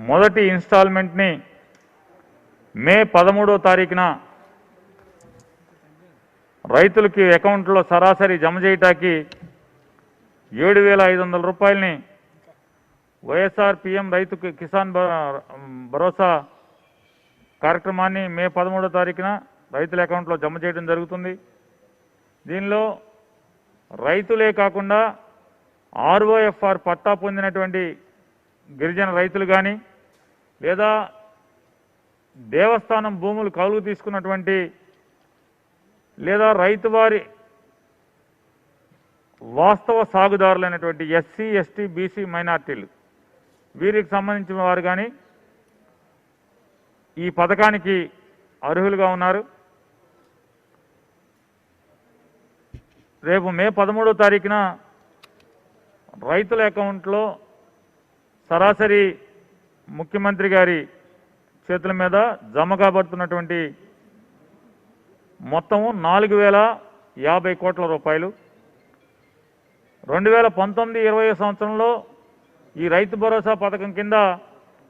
మొదటి ఇన్స్టాల్మెంట్ని మే 13వ తారీఖున రైతులకి అకౌంట్లో సరాసరి జమ చేయటానికి 7,500 రూపాయలని వైఎస్ఆర్ పిఎం రైతు కిసాన్ భరోసా కార్యక్రమాన్ని మే 13వ తారీఖున రైతుల అకౌంట్లో జమ చేయడం జరుగుతుంది. దీనిలో రైతులే కాకుండా ఆర్ఓఎఫ్ఆర్ పట్టా పొందినటువంటి గిరిజన రైతులు కానీ లేదా దేవస్థానం భూములు కౌలుకు తీసుకున్నటువంటి లేదా రైతు వారి వాస్తవ సాగుదారులైనటువంటి ఎస్సీ ఎస్టీ బీసీ మైనార్టీలు వీరికి సంబంధించిన వారు కానీ ఈ పథకానికి అర్హులుగా ఉన్నారు. రేపు మే 13వ తారీఖున రైతుల అకౌంట్లో సరాసరి ముఖ్యమంత్రి గారి చేతుల మీద జమ కాబడుతున్నటువంటి మొత్తము 4,050 కోట్ల రూపాయలు. 2019-20 సంవత్సరంలో ఈ రైతు భరోసా పథకం కింద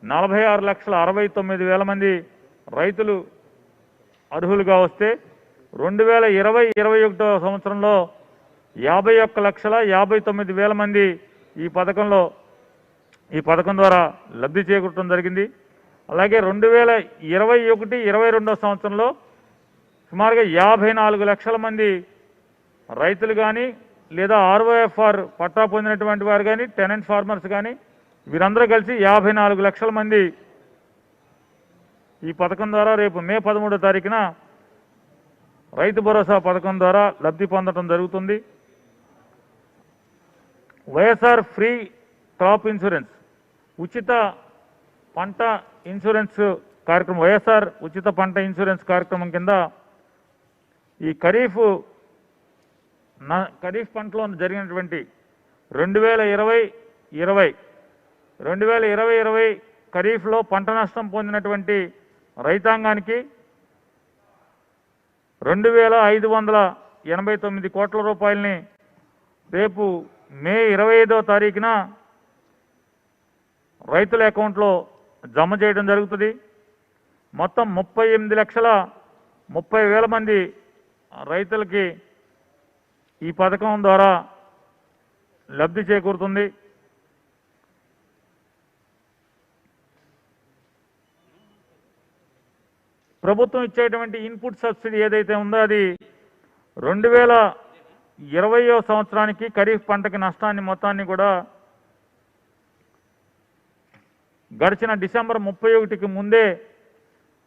46,69,000 మంది రైతులు అర్హులుగా వస్తే 2020-21 సంవత్సరంలో 51,59,000 మంది ఈ పథకం ద్వారా లబ్ధి చేకూరడం జరిగింది. అలాగే 2021-22 సంవత్సరంలో సుమారుగా 54 లక్షల మంది రైతులు కానీ లేదా ఆర్ఓఎఫ్ఆర్ పట్టా పొందినటువంటి వారు కానీ టెనెంట్ ఫార్మర్స్ కానీ వీరందరూ కలిసి 54 లక్షల మంది ఈ పథకం ద్వారా రేపు మే 13వ తారీఖున రైతు భరోసా పథకం ద్వారా లబ్ధి పొందడం జరుగుతుంది. వైఎస్ఆర్ ఫ్రీ క్రాప్ ఇన్సూరెన్స్ ఉచిత పంట ఇన్సూరెన్స్ కార్యక్రమం వైఎస్ఆర్ ఉచిత పంట ఇన్సూరెన్స్ కార్యక్రమం కింద ఈ ఖరీఫ్ పంటలో జరిగినటువంటి 2020 ఖరీఫ్లో పంట నష్టం పొందినటువంటి రైతాంగానికి 2,589 కోట్ల రూపాయలని రేపు మే 25వ తారీఖున రైతుల అకౌంట్లో జమ చేయడం జరుగుతుంది. మొత్తం 38,30,000 మంది రైతులకి ఈ పథకం ద్వారా లబ్ధి చేకూరుతుంది. ప్రభుత్వం ఇచ్చేటువంటి ఇన్పుట్ సబ్సిడీ ఏదైతే ఉందో అది 2020 సంవత్సరానికి ఖరీఫ్ పంటకి నష్టాన్ని మొత్తాన్ని కూడా గడిచిన డిసెంబర్ 31కి ముందే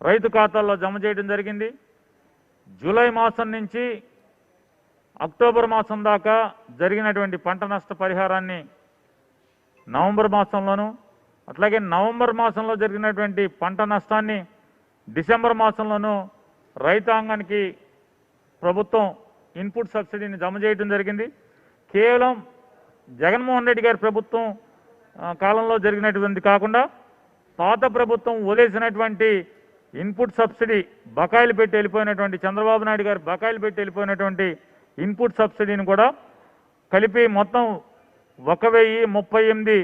రైతు ఖాతాల్లో జమ చేయడం జరిగింది. జూలై మాసం నుంచి అక్టోబర్ మాసం దాకా జరిగినటువంటి పంట నష్ట పరిహారాన్ని నవంబర్ మాసంలోనూ అట్లాగే నవంబర్ మాసంలో జరిగినటువంటి పంట నష్టాన్ని డిసెంబర్ మాసంలోనూ రైతాంగానికి ప్రభుత్వం ఇన్పుట్ సబ్సిడీని జమ చేయడం జరిగింది. కేవలం జగన్మోహన్ రెడ్డి గారి ప్రభుత్వం కాలంలో జరిగినటువంటి కాకుండా పాత ప్రభుత్వం వదిలేసినటువంటి ఇన్పుట్ సబ్సిడీ బకాయిలు పెట్టి వెళ్ళిపోయినటువంటి చంద్రబాబు నాయుడు గారు బకాయిలు పెట్టి వెళ్ళిపోయినటువంటి ఇన్పుట్ సబ్సిడీని కూడా కలిపి మొత్తం 1,038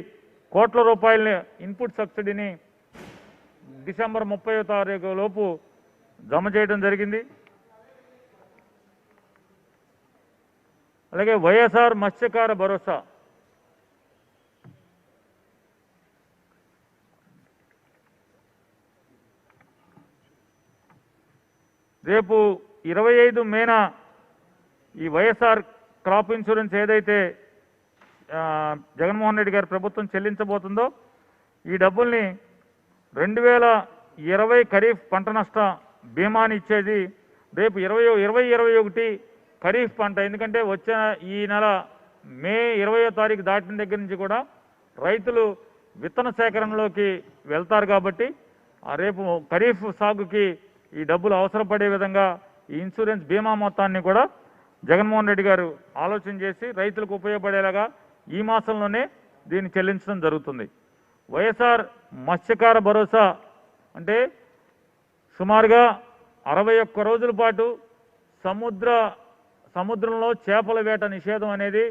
కోట్ల రూపాయల ఇన్పుట్ సబ్సిడీని డిసెంబర్ 30వ తారీఖు లోపు జమ చేయడం జరిగింది. అలాగే వైఎస్ఆర్ మత్స్యకార భరోసా రేపు 25 మేన ఈ వైఎస్ఆర్ క్రాప్ ఇన్సూరెన్స్ ఏదైతే జగన్మోహన్ రెడ్డి గారి ప్రభుత్వం చెల్లించబోతుందో ఈ డబ్బుల్ని 2020 ఖరీఫ్ పంట నష్ట బీమాని ఇచ్చేది రేపు 2021 ఖరీఫ్ పంట. ఎందుకంటే వచ్చే ఈ నెల మే 20వ తారీఖు దాటిన దగ్గర నుంచి కూడా రైతులు విత్తన సేకరణలోకి వెళ్తారు కాబట్టి రేపు ఖరీఫ్ సాగుకి ఈ డబ్బులు అవసరపడే విధంగా ఈ ఇన్సూరెన్స్ బీమా మొత్తాన్ని కూడా జగన్మోహన్ రెడ్డి గారు ఆలోచన చేసి రైతులకు ఉపయోగపడేలాగా ఈ మాసంలోనే దీన్ని చెల్లించడం జరుగుతుంది. వైఎస్ఆర్ మత్స్యకార భరోసా అంటే సుమారుగా 61 రోజుల పాటు సముద్రంలో చేపల వేట నిషేధం అనేది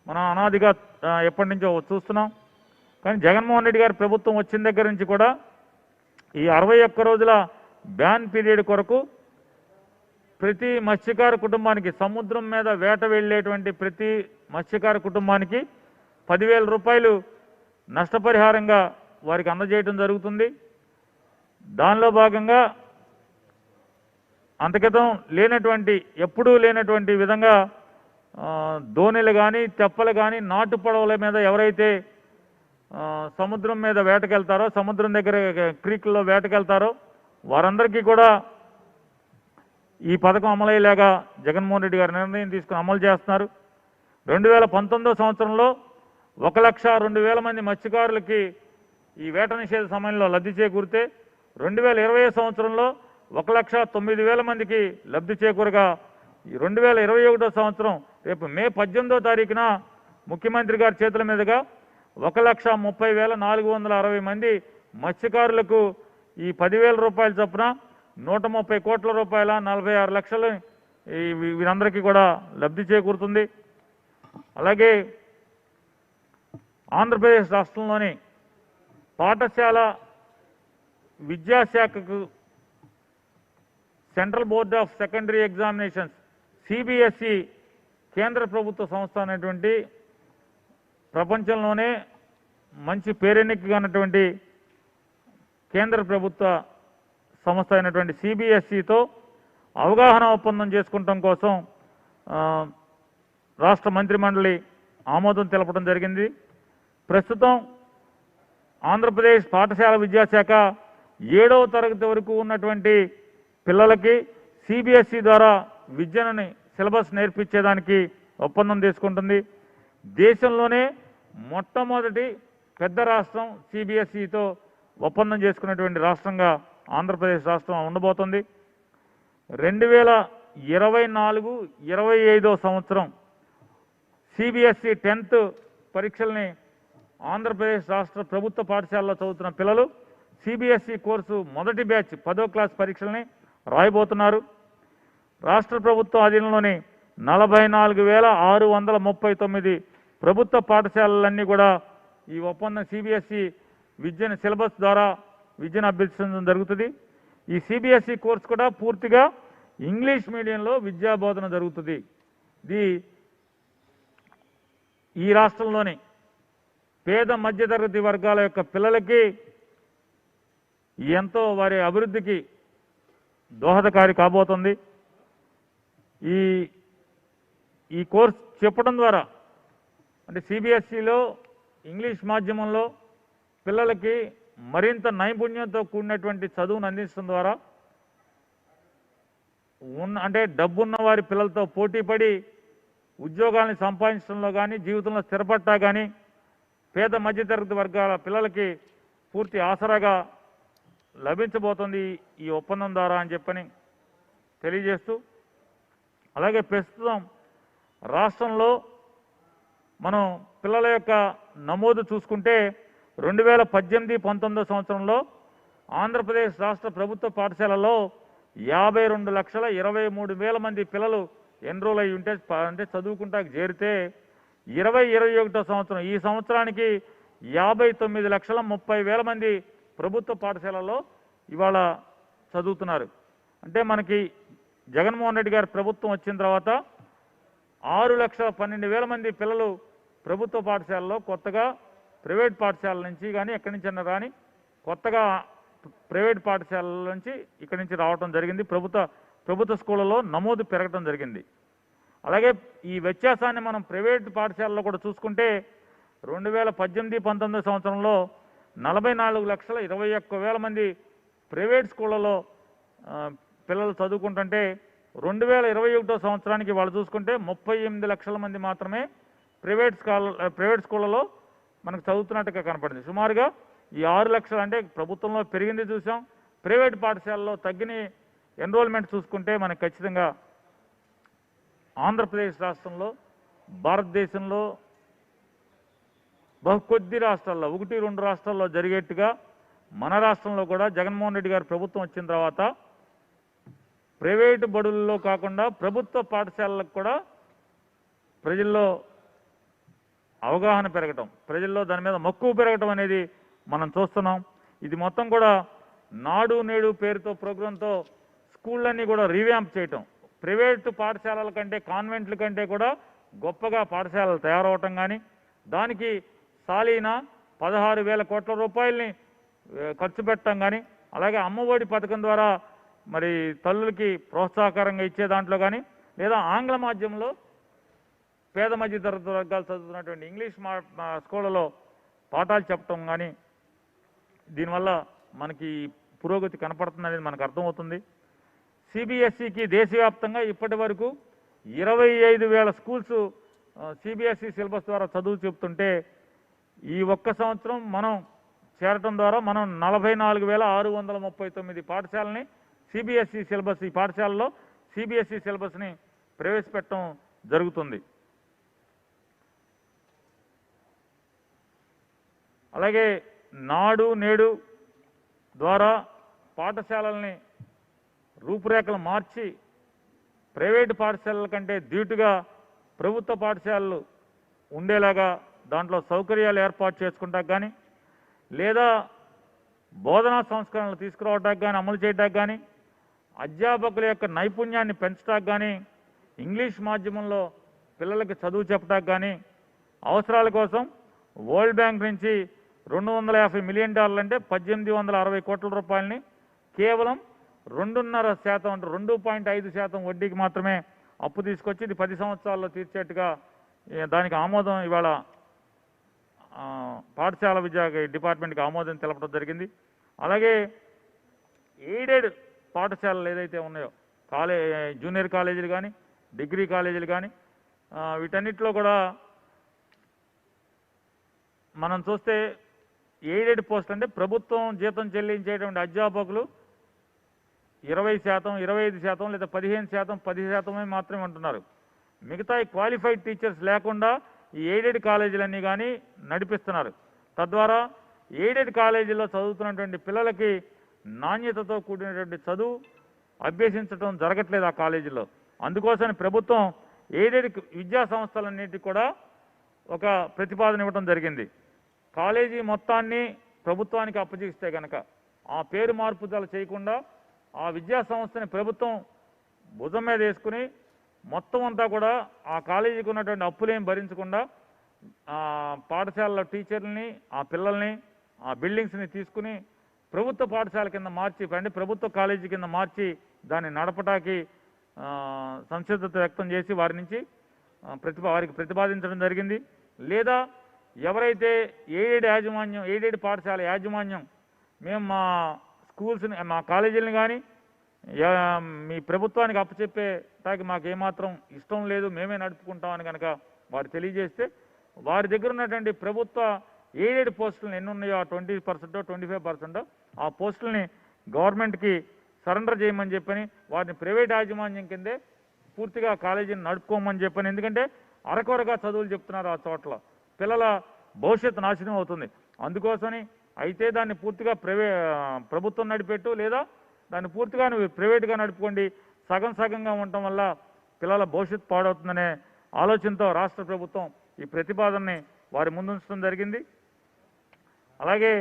మనం అనాదిగా ఎప్పటి నుంచో చూస్తున్నాం. కానీ జగన్మోహన్ రెడ్డి గారి ప్రభుత్వం వచ్చిన దగ్గర నుంచి కూడా ఈ 61 రోజుల బ్యాన్ పీరియడ్ కొరకు ప్రతి మత్స్యకార కుటుంబానికి, సముద్రం మీద వేట వెళ్ళేటువంటి ప్రతి మత్స్యకార కుటుంబానికి 10,000 రూపాయలు నష్టపరిహారంగా వారికి అందజేయడం జరుగుతుంది. దానిలో భాగంగా అంతకితం లేనటువంటి, ఎప్పుడూ లేనటువంటి విధంగా దోణిలు కానీ, తెప్పలు కానీ, నాటు పడవల మీద ఎవరైతే సముద్రం మీద వేటకెళ్తారో, సముద్రం దగ్గర క్రీక్లో వేటకెళ్తారో వారందరికీ కూడా ఈ పథకం అమలయ్యేలాగా జగన్మోహన్ రెడ్డి గారు నిర్ణయం తీసుకుని అమలు చేస్తున్నారు. 2019 సంవత్సరంలో 1,02,000 మంది మత్స్యకారులకి ఈ వేట నిషేధ సమయంలో లబ్ధి చేకూరితే 2020 సంవత్సరంలో 1,09,000 మందికి లబ్ధి చేకూరగా ఈ 2021 సంవత్సరం రేపు మే 18వ తారీఖున ముఖ్యమంత్రి గారి చేతుల మీదుగా 1,30,460 మంది మత్స్యకారులకు ఈ 10,000 రూపాయల చొప్పున 130 కోట్ల రూపాయల 46 లక్షలు వీరందరికీ కూడా లబ్ధి చేకూరుతుంది. అలాగే ఆంధ్రప్రదేశ్ రాష్ట్రంలోని పాఠశాల విద్యాశాఖకు central board of secondary examinations CBSE కేంద్ర ప్రభుత్వ సంస్థ అనేటువంటి ప్రపంచంలోనే మంచి పేరెన్నికగానటువంటి కేంద్ర ప్రభుత్వ సంస్థ అయినటువంటి సిబిఎస్ఈతో అవగాహన ఒప్పందం చేసుకుంటాం కోసం రాష్ట్ర మంత్రిమండలి ఆమోదం తెలపడం జరిగింది. ప్రస్తుతం ఆంధ్రప్రదేశ్ పాఠశాల విద్యాశాఖ 7వ తరగతి వరకు ఉన్నటువంటి పిల్లలకి సిబిఎస్ఈ ద్వారా విద్యను సిలబస్ నేర్పించేదానికి ఒప్పందం తీసుకుంటుంది. దేశంలోనే మొట్టమొదటి పెద్ద రాష్ట్రం సిబిఎస్ఈతో ఒప్పందం చేసుకున్నటువంటి రాష్ట్రంగా ఆంధ్రప్రదేశ్ రాష్ట్రం ఉండబోతుంది. 2024-25 సంవత్సరం సిబిఎస్ఈ 10th పరీక్షల్ని ఆంధ్రప్రదేశ్ రాష్ట్ర ప్రభుత్వ పాఠశాలలో చదువుతున్న పిల్లలు సిబిఎస్ఈ కోర్సు మొదటి బ్యాచ్ 10వ క్లాస్ పరీక్షల్ని రాయబోతున్నారు. రాష్ట్ర ప్రభుత్వ అధీనంలోని 44,639 ప్రభుత్వ పాఠశాలలన్నీ కూడా ఈ ఒప్పందం సిబిఎస్ఈ విద్యను సిలబస్ ద్వారా విద్యను అభ్యసించడం జరుగుతుంది. ఈ సిబిఎస్ఈ కోర్సు కూడా పూర్తిగా ఇంగ్లీష్ మీడియంలో విద్యా బోధన జరుగుతుంది. ఇది ఈ రాష్ట్రంలోని పేద మధ్యతరగతి వర్గాల యొక్క పిల్లలకి ఎంతో వారి అభివృద్ధికి దోహదకారి కాబోతుంది. ఈ కోర్స్ చెప్పడం ద్వారా అంటే సిబిఎస్ఈలో ఇంగ్లీష్ మాధ్యమంలో పిల్లలకి మరింత నైపుణ్యంతో కూడినటువంటి చదువును అందించడం ద్వారా అంటే డబ్బున్న వారి పిల్లలతో పోటీపడి ఉద్యోగాల్ని సంపాదించడంలో కానీ, జీవితంలో స్థిరపడ్డా కానీ పేద మధ్యతరగతి వర్గాల పిల్లలకి పూర్తి ఆసరాగా లభించబోతుంది ఈ ఒప్పందం ద్వారా అని చెప్పని తెలియజేస్తూ, అలాగే ప్రస్తుతం రాష్ట్రంలో మనం పిల్లల యొక్క నమోదు చూసుకుంటే 2018-19 సంవత్సరంలో ఆంధ్రప్రదేశ్ రాష్ట్ర ప్రభుత్వ పాఠశాలలో 52,23,000 మంది పిల్లలు ఎన్రోల్ అయ్యి ఉంటే అంటే చదువుకుంటా చేరితే 2021 సంవత్సరం ఈ సంవత్సరానికి 59,30,000 మంది ప్రభుత్వ పాఠశాలలో ఇవాళ చదువుతున్నారు. అంటే మనకి జగన్మోహన్ రెడ్డి గారి ప్రభుత్వం వచ్చిన తర్వాత 6,12,000 మంది పిల్లలు ప్రభుత్వ పాఠశాలలో కొత్తగా ప్రైవేట్ పాఠశాలల నుంచి కానీ ఎక్కడి నుంచి అన్నా కానీ కొత్తగా ప్రైవేట్ పాఠశాలల నుంచి ఇక్కడి నుంచి రావడం జరిగింది. ప్రభుత్వ స్కూళ్ళలో నమోదు పెరగడం జరిగింది. అలాగే ఈ వ్యత్యాసాన్ని మనం ప్రైవేట్ పాఠశాలలో కూడా చూసుకుంటే 2018-19 సంవత్సరంలో 44,21,000 మంది ప్రైవేట్ స్కూళ్ళలో పిల్లలు చదువుకుంటుంటే 2021 సంవత్సరానికి వాళ్ళు చూసుకుంటే 38 లక్షల మంది మాత్రమే ప్రైవేట్ స్కూళ్ళలో మనకు చదువుతున్నట్టుగా కనపడింది. సుమారుగా ఈ 6 లక్షలు అంటే ప్రభుత్వంలో పెరిగింది చూసాం, ప్రైవేట్ పాఠశాలలో తగ్గిన ఎన్రోల్మెంట్ చూసుకుంటే మనకు ఖచ్చితంగా ఆంధ్రప్రదేశ్ రాష్ట్రంలో భారతదేశంలో కొద్ది రాష్ట్రాల్లో 1-2 రాష్ట్రాల్లో జరిగేట్టుగా మన రాష్ట్రంలో కూడా జగన్మోహన్ రెడ్డి గారి ప్రభుత్వం వచ్చిన తర్వాత ప్రైవేటు బడుల్లో కాకుండా ప్రభుత్వ పాఠశాలలకు కూడా ప్రజల్లో అవగాహన పెరగటం, ప్రజల్లో దాని మీద మక్కువ పెరగటం అనేది మనం చూస్తున్నాం. ఇది మొత్తం కూడా నాడు నేడు పేరుతో ప్రోగ్రాంతో స్కూళ్ళన్నీ కూడా రీవ్యాంప్ చేయటం, ప్రైవేటు పాఠశాలల కంటే కాన్వెంట్ల కంటే కూడా గొప్పగా పాఠశాలలు తయారవటం కానీ, దానికి సాలీన 16,000 కోట్ల రూపాయలని ఖర్చు పెట్టడం కానీ, అలాగే అమ్మఒడి పథకం ద్వారా మరి తల్లులకి ప్రోత్సాహకరంగా ఇచ్చే దాంట్లో కానీ, లేదా ఆంగ్ల మాధ్యమంలో పేద మధ్య తరగతి వర్గాలు చదువుతున్నటువంటి ఇంగ్లీష్ స్కూళ్ళలో పాఠాలు చెప్పటం కానీ, దీనివల్ల మనకి పురోగతి కనపడుతుందనేది మనకు అర్థమవుతుంది. సిబిఎస్ఈకి దేశవ్యాప్తంగా ఇప్పటి వరకు 25,000 స్కూల్స్ సిబిఎస్ఈ సిలబస్ ద్వారా చదువు చెప్తుంటే, ఈ ఒక్క సంవత్సరం మనం చేరటం ద్వారా మనం 44,639 పాఠశాలని సిబిఎస్ఈ సిలబస్, ఈ పాఠశాలలో సిబిఎస్ఈ సిలబస్ని ప్రవేశపెట్టడం జరుగుతుంది. అలాగే నాడు నేడు ద్వారా పాఠశాలల్ని రూపురేఖలు మార్చి ప్రైవేటు పాఠశాలల కంటే ధీటుగా ప్రభుత్వ పాఠశాలలు ఉండేలాగా దాంట్లో సౌకర్యాలు ఏర్పాటు చేసుకుంటానికి కానీ, లేదా బోధనా సంస్కరణలు తీసుకురావడానికి కానీ, అమలు చేయడానికి కానీ, అధ్యాపకుల యొక్క నైపుణ్యాన్ని పెంచడానికి కానీ, ఇంగ్లీష్ మాధ్యమంలో పిల్లలకి చదువు చెప్పడానికి కానీ, అవసరాల కోసం వరల్డ్ బ్యాంక్ నుంచి $250 మిలియన్ అంటే 1,860 కోట్ల రూపాయలని కేవలం 2.5% అంటే 2.5% వడ్డీకి మాత్రమే అప్పు తీసుకొచ్చి ఇది 10 సంవత్సరాల్లో తీర్చేట్టుగా దానికి ఆమోదం ఇవాళ పాఠశాల విద్యా డిపార్ట్మెంట్కి ఆమోదం తెలపడం జరిగింది. అలాగే ఎయిడెడ్ పాఠశాలలు ఏదైతే ఉన్నాయో జూనియర్ కాలేజీలు కానీ, డిగ్రీ కాలేజీలు కానీ, వీటన్నిటిలో కూడా మనం చూస్తే ఎయిడెడ్ పోస్ట్ అంటే ప్రభుత్వం జీతం చెల్లించేటువంటి అధ్యాపకులు 20%, 25% లేదా 15%, 10% మాత్రమే ఉంటున్నారు. మిగతా క్వాలిఫైడ్ టీచర్స్ లేకుండా ఈ ఎయిడెడ్ కాలేజీలన్నీ కానీ నడిపిస్తున్నారు. తద్వారా ఎయిడెడ్ కాలేజీలో చదువుతున్నటువంటి పిల్లలకి నాణ్యతతో కూడినటువంటి చదువు అభ్యసించడం జరగట్లేదు ఆ కాలేజీలో. అందుకోసం ప్రభుత్వం ఎయిడెడ్ విద్యా సంస్థలన్నిటికీ కూడా ఒక ప్రతిపాదన ఇవ్వడం జరిగింది. కాలేజీ మొత్తాన్ని ప్రభుత్వానికి అప్పగిస్తే కనుక ఆ పేరు మార్పుదల చేయకుండా ఆ విద్యా సంస్థని ప్రభుత్వం భుజం మీద వేసుకుని మొత్తం అంతా కూడా ఆ కాలేజీకి ఉన్నటువంటి అప్పులేం భరించకుండా పాఠశాలలో టీచర్లని, ఆ పిల్లల్ని, ఆ బిల్డింగ్స్ని తీసుకుని ప్రభుత్వ పాఠశాల కింద మార్చి, అంటే ప్రభుత్వ కాలేజీ కింద మార్చి దాన్ని నడపటానికి సంసిద్ధత వ్యక్తం చేసి వారి నుంచి వారికి ప్రతిపాదించడం జరిగింది. లేదా ఎవరైతే ఎయిడెడ్ పాఠశాల యాజమాన్యం మేము మా స్కూల్స్ని, మా కాలేజీలని కానీ మీ ప్రభుత్వానికి అప్పచెప్పేటానికి మాకు ఏమాత్రం ఇష్టం లేదు, మేమే నడుపుకుంటామని కనుక వారు తెలియజేస్తే వారి దగ్గర ఉన్నటువంటి ప్రభుత్వ ఎయిడెడ్ పోస్టులను ఎన్ని ఉన్నాయో ఆ 20%, 25% ఆ పోస్టులని గవర్నమెంట్కి సరెండర్ చేయమని చెప్పని, వారిని ప్రైవేట్ యాజమాన్యం కిందే పూర్తిగా కాలేజీని నడుపుకోమని చెప్పని. ఎందుకంటే అరకొరగా చదువులు చెప్తున్నారు ఆ చోట్ల, పిల్లల భవిష్యత్తు నాశనం అవుతుంది. అందుకోసమని అయితే దాన్ని పూర్తిగా ప్రభుత్వం నడిపెట్టు, లేదా దాన్ని పూర్తిగా నువ్వు ప్రైవేట్గా నడుపుకోండి, సగం సగంగా ఉండటం వల్ల పిల్లల భవిష్యత్తు పాడవుతుందనే ఆలోచనతో రాష్ట్ర ప్రభుత్వం ఈ ప్రతిపాదనని వారి ముందుంచడం జరిగింది. అలాగే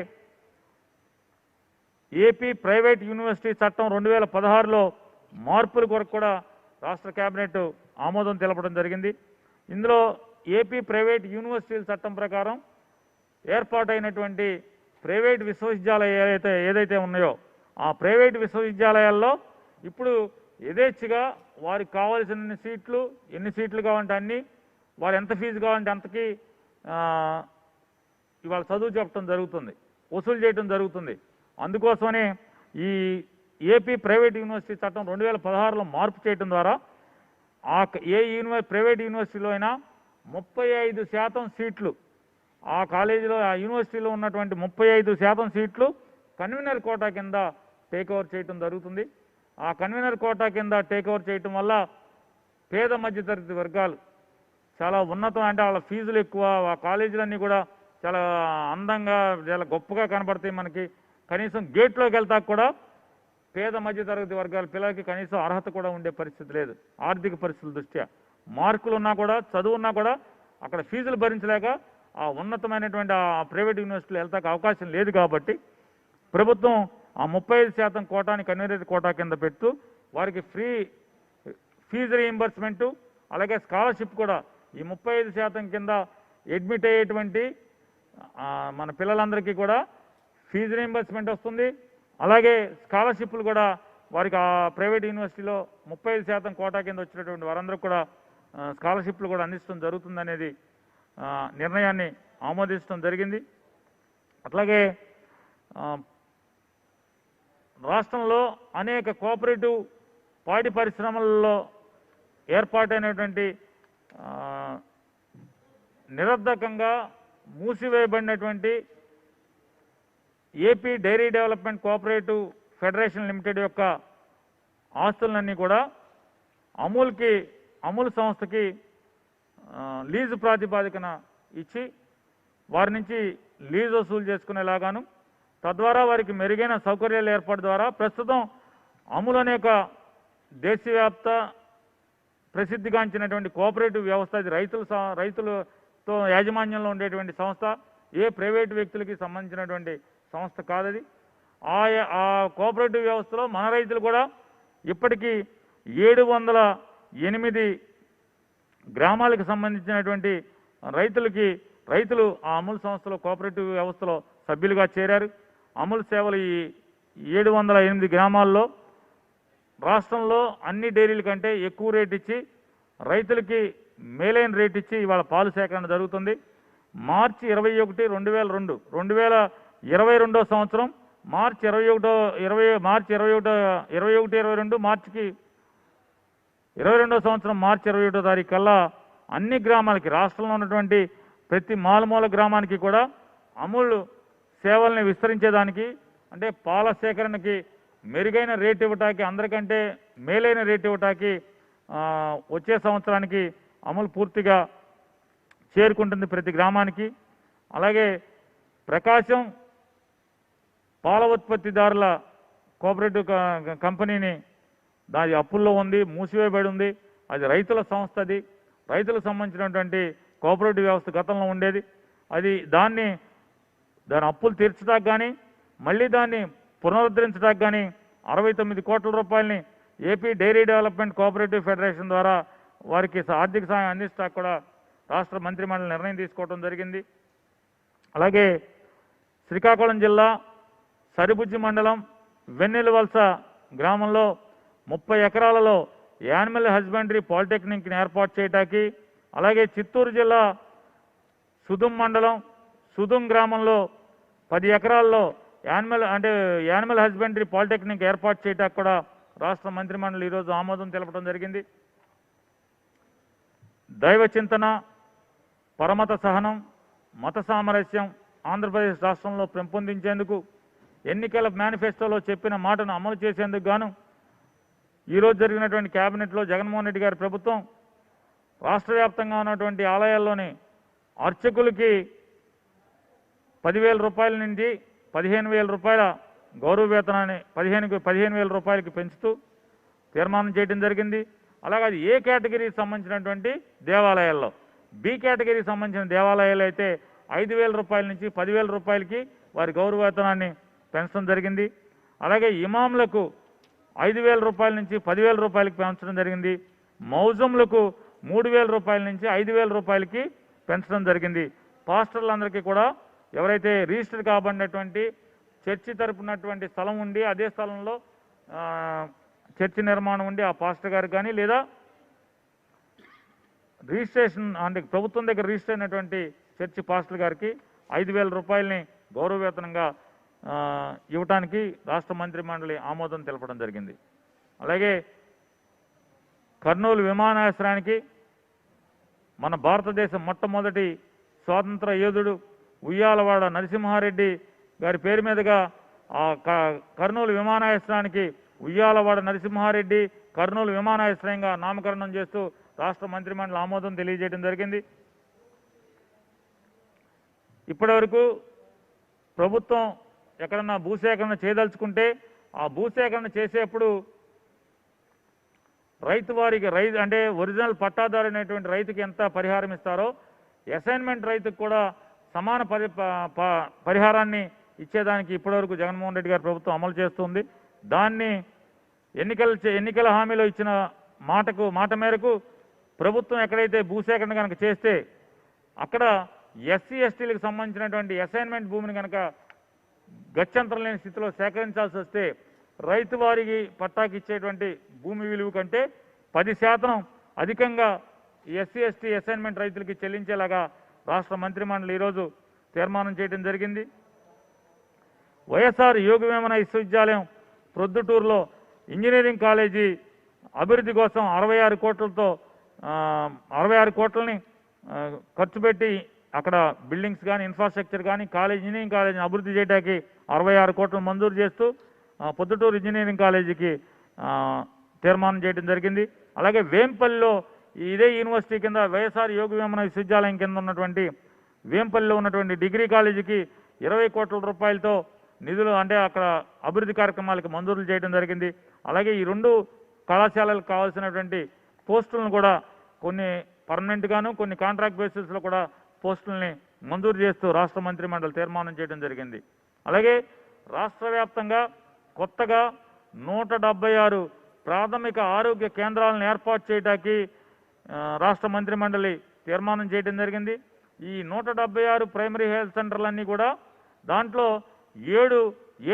ఏపీ ప్రైవేట్ యూనివర్సిటీ చట్టం 2016లో మార్పుల కొరకు కూడా రాష్ట్ర కేబినెట్ ఆమోదం తెలపడం జరిగింది. ఇందులో ఏపీ ప్రైవేట్ యూనివర్సిటీల చట్టం ప్రకారం ఏర్పాటైనటువంటి ప్రైవేట్ విశ్వవిద్యాలయాలు ఏదైతే ఉన్నాయో ఆ ప్రైవేట్ విశ్వవిద్యాలయాల్లో ఇప్పుడు యథేచ్ఛగా వారికి కావాల్సిన సీట్లు, ఎన్ని సీట్లు కావాలంటే అన్ని, వారు ఎంత ఫీజు కావాలంటే అంతకి ఇవాళ చదువు చెప్పడం జరుగుతుంది, వసూలు చేయడం జరుగుతుంది. అందుకోసమనే ఈ ఏపీ ప్రైవేట్ యూనివర్సిటీ చట్టం 2016లో మార్పు చేయడం ద్వారా ప్రైవేట్ యూనివర్సిటీలో అయినా 35% సీట్లు ఆ కాలేజీలో, ఆ యూనివర్సిటీలో ఉన్నటువంటి 35% సీట్లు కన్వీనర్ కోటా కింద టేక్ ఓవర్ చేయడం జరుగుతుంది. ఆ కన్వీనర్ కోటా కింద టేక్ ఓవర్ చేయటం వల్ల పేద మధ్యతరగతి వర్గాలు చాలా ఉన్నతం, అంటే వాళ్ళ ఫీజులు ఎక్కువ, ఆ కాలేజీలన్నీ కూడా చాలా అందంగా, చాలా గొప్పగా కనబడతాయి మనకి. కనీసం గేట్లోకి వెళ్తా కూడా పేద మధ్యతరగతి వర్గాల పిల్లలకి కనీసం అర్హత కూడా ఉండే పరిస్థితి లేదు. ఆర్థిక పరిస్థితుల దృష్ట్యా మార్కులు ఉన్నా కూడా, చదువు ఉన్నా కూడా అక్కడ ఫీజులు భరించలేక ఆ ఉన్నతమైనటువంటి ఆ ప్రైవేట్ యూనివర్సిటీలు వెళ్తాక అవకాశం లేదు కాబట్టి ప్రభుత్వం ఆ 35% కోటాని కన్వీనర్ కోటా కింద పెడుతూ వారికి ఫ్రీ ఫీజు రీయింబర్స్మెంటు అలాగే స్కాలర్షిప్ కూడా ఈ 35% కింద అడ్మిట్ అయ్యేటువంటి మన పిల్లలందరికీ కూడా ఫీజు రీయింబర్స్మెంట్ వస్తుంది. అలాగే స్కాలర్షిప్లు కూడా వారికి ఆ ప్రైవేట్ యూనివర్సిటీలో 35% కోటా కింద వచ్చినటువంటి వారందరూ కూడా స్కాలర్షిప్లు కూడా అందించడం జరుగుతుందనేది నిర్ణయాన్ని ఆమోదించడం జరిగింది. అట్లాగే రాష్ట్రంలో అనేక కోఆపరేటివ్ పాడి పరిశ్రమలలో ఏర్పాటైనటువంటి నిరర్ధకంగా మూసివేయబడినటువంటి AP dairy development cooperative federation limited యొక్క ఆస్తులన్నీ కూడా అమూల్ సంస్థకి లీజు ప్రాతిపాదికన ఇచ్చి వారి నుంచి లీజు వసూలు చేసుకునేలాగాను తద్వారా వారికి మెరుగైన సౌకర్యాల ఏర్పాటు ద్వారా ప్రస్తుతం అమూల్ అనేక దేశవ్యాప్త ప్రసిద్ధిగాంచినటువంటి కోఆపరేటివ్ వ్యవస్థ. ఇది రైతులతో యాజమాన్యంలో ఉండేటువంటి సంస్థ, ఏ ప్రైవేటు వ్యక్తులకి సంబంధించినటువంటి సంస్థ కాదది. ఆ కోఆపరేటివ్ వ్యవస్థలో మన రైతులు కూడా ఇప్పటికీ 708 గ్రామాలకు సంబంధించినటువంటి రైతులు ఆ అమూల్ సంస్థలో కోఆపరేటివ్ వ్యవస్థలో సభ్యులుగా చేరారు. అమూల్ సేవలు ఈ 708 గ్రామాల్లో రాష్ట్రంలో అన్ని డైరీల కంటే ఎక్కువ రేట్ ఇచ్చి రైతులకి మేలైన రేట్ ఇచ్చి ఇవాళ పాలు సేకరణ జరుగుతుంది. మార్చి 21, 2022 సంవత్సరం మార్చి 22 సంవత్సరం మార్చి 21 తారీఖు కల్లా అన్ని గ్రామాలకి రాష్ట్రంలో ఉన్నటువంటి ప్రతి మారుమూల గ్రామానికి కూడా అమూల్ సేవల్ని విస్తరించేదానికి అంటే పాల సేకరణకి మెరుగైన రేటు ఇవ్వటానికి అందరికంటే మేలైన రేటు ఇవ్వటానికి వచ్చే సంవత్సరానికి అమూల్ పూర్తిగా చేరుకుంటుంది ప్రతి గ్రామానికి. అలాగే ప్రకాశం పాల ఉత్పత్తిదారుల కోఆపరేటివ్ కంపెనీని దాని అప్పుల్లో ఉంది, మూసివేయబడి ఉంది. అది రైతుల సంస్థ, అది రైతులకు సంబంధించినటువంటి కోఆపరేటివ్ వ్యవస్థ గతంలో ఉండేది. దాని అప్పులు తీర్చడానికి కానీ మళ్ళీ దాన్ని పునరుద్ధరించడానికి కానీ 69 కోట్ల రూపాయలని AP dairy development cooperative federation ద్వారా వారికి ఆర్థిక సహాయం అందించడానికి కూడా రాష్ట్ర మంత్రిమండలి నిర్ణయం తీసుకోవడం జరిగింది. అలాగే శ్రీకాకుళం జిల్లా సరిబుజ్జి మండలం వెన్నెలవలస గ్రామంలో 30 ఎకరాలలో యానిమల్ హస్బెండరీ పాలిటెక్నిక్ని ఏర్పాటు చేయడానికి, అలాగే చిత్తూరు జిల్లా సుదుం మండలం సుదుం గ్రామంలో 10 ఎకరాల్లో యానిమల్ హస్బెండరీ పాలిటెక్నిక్ ఏర్పాటు చేయడానికి కూడా రాష్ట్ర మంత్రిమండలి ఈరోజు ఆమోదం తెలపడం జరిగింది. దైవ చింతన, పరమత సహనం, మత సామరస్యం ఆంధ్రప్రదేశ్ రాష్ట్రంలో పెంపొందించేందుకు ఎన్నికల మేనిఫెస్టోలో చెప్పిన మాటను అమలు చేసేందుకు గాను ఈరోజు జరిగినటువంటి కేబినెట్లో జగన్మోహన్ రెడ్డి గారి ప్రభుత్వం రాష్ట్ర వ్యాప్తంగా ఉన్నటువంటి ఆలయాల్లోని అర్చకులకి 10,000 రూపాయల నుంచి 15,000 రూపాయల గౌరవ వేతనాన్ని 15,000 రూపాయలకి పెంచుతూ తీర్మానం చేయడం జరిగింది. అలాగే అది ఏ కేటగిరీకి సంబంధించినటువంటి దేవాలయాల్లో, బి కేటగిరీకి సంబంధించిన దేవాలయాలు అయితే 5,000 రూపాయల నుంచి 10,000 రూపాయలకి వారి గౌరవ వేతనాన్ని పెంచడం జరిగింది. అలాగే ఇమాంలకు 5,000 రూపాయల నుంచి 10,000 రూపాయలకి పెంచడం జరిగింది. మౌజంలకు 3,000 రూపాయల నుంచి 5,000 రూపాయలకి పెంచడం జరిగింది. పాస్టర్లందరికీ కూడా ఎవరైతే రిజిస్టర్ కాబడినటువంటి చర్చి తరపునటువంటి స్థలం ఉండి అదే స్థలంలో చర్చి నిర్మాణం ఉండి ఆ పాస్టర్ గారికి కానీ లేదా రిజిస్ట్రేషన్ అంటే ప్రభుత్వం దగ్గర రిజిస్టర్ అయినటువంటి చర్చి పాస్టర్ గారికి 5,000 రూపాయలని గౌరవ వేతనంగా ఇవ్వటానికి రాష్ట్ర మంత్రిమండలి ఆమోదం తెలపడం జరిగింది. అలాగే కర్నూలు విమానాశ్రయానికి మన భారతదేశం మొట్టమొదటి స్వాతంత్ర యోధుడు ఉయ్యాలవాడ నరసింహారెడ్డి గారి పేరు మీదుగా ఆ కర్నూలు విమానాశ్రయానికి ఉయ్యాలవాడ నరసింహారెడ్డి కర్నూలు విమానాశ్రయంగా నామకరణం చేస్తూ రాష్ట్ర మంత్రిమండలి ఆమోదం తెలియజేయడం జరిగింది. ఇప్పటివరకు ప్రభుత్వం ఎక్కడన్నా భూసేకరణ చేయదలుచుకుంటే ఆ భూసేకరణ చేసేప్పుడు వారికి అంటే ఒరిజినల్ పట్టాదారు అనేటువంటి రైతుకి ఎంత పరిహారం ఇస్తారో అసైన్మెంట్ రైతుకు కూడా సమాన పరిహారాన్ని ఇచ్చేదానికి ఇప్పటివరకు జగన్మోహన్ రెడ్డి గారి ప్రభుత్వం అమలు చేస్తుంది. దాన్ని ఎన్నికల హామీలో ఇచ్చిన మాట మేరకు ప్రభుత్వం ఎక్కడైతే భూసేకరణ కనుక చేస్తే అక్కడ ఎస్సీ ఎస్టీలకు సంబంధించినటువంటి అసైన్మెంట్ భూమిని కనుక గత్యంతరం లేని స్థితిలో సేకరించాల్సి వస్తే రైతు వారికి పట్టాకి ఇచ్చేటువంటి భూమి విలువ కంటే 10% అధికంగా ఎస్సీ ఎస్టీ అసైన్మెంట్ రైతులకి చెల్లించేలాగా రాష్ట్ర మంత్రిమండలి ఈరోజు తీర్మానం చేయడం జరిగింది. వైఎస్ఆర్ యోగ వేమన విశ్వవిద్యాలయం ప్రొద్దుటూరులో ఇంజనీరింగ్ కాలేజీ అభివృద్ధి కోసం 66 కోట్లని ఖర్చు పెట్టి అక్కడ బిల్డింగ్స్ కానీ ఇన్ఫ్రాస్ట్రక్చర్ కానీ ఇంజనీరింగ్ కాలేజీని అభివృద్ధి చేయడానికి 66 కోట్లను మంజూరు చేస్తూ పొద్దుటూరు ఇంజనీరింగ్ కాలేజీకి తీర్మానం చేయడం జరిగింది. అలాగే వేంపల్లిలో ఇదే యూనివర్సిటీ కింద వైఎస్ఆర్ యోగ వేమన విశ్వవిద్యాలయం కింద ఉన్నటువంటి వేంపల్లిలో ఉన్నటువంటి డిగ్రీ కాలేజీకి 20 కోట్ల రూపాయలతో నిధులు అంటే అక్కడ అభివృద్ధి కార్యక్రమాలకు మంజూరులు చేయడం జరిగింది. అలాగే ఈ 2 కళాశాలలకు కావాల్సినటువంటి పోస్టులను కూడా కొన్ని పర్మనెంట్ గాను కొన్ని కాంట్రాక్ట్ బేసిస్లో కూడా పోస్టుల్ని మంజూరు చేస్తూ రాష్ట్ర మంత్రిమండలి తీర్మానం చేయడం జరిగింది. అలాగే రాష్ట్ర వ్యాప్తంగా కొత్తగా 176 ప్రాథమిక ఆరోగ్య కేంద్రాలను ఏర్పాటు చేయడానికి రాష్ట్ర మంత్రిమండలి తీర్మానం చేయడం జరిగింది. ఈ 176 ప్రైమరీ హెల్త్ సెంటర్లన్నీ కూడా దాంట్లో 7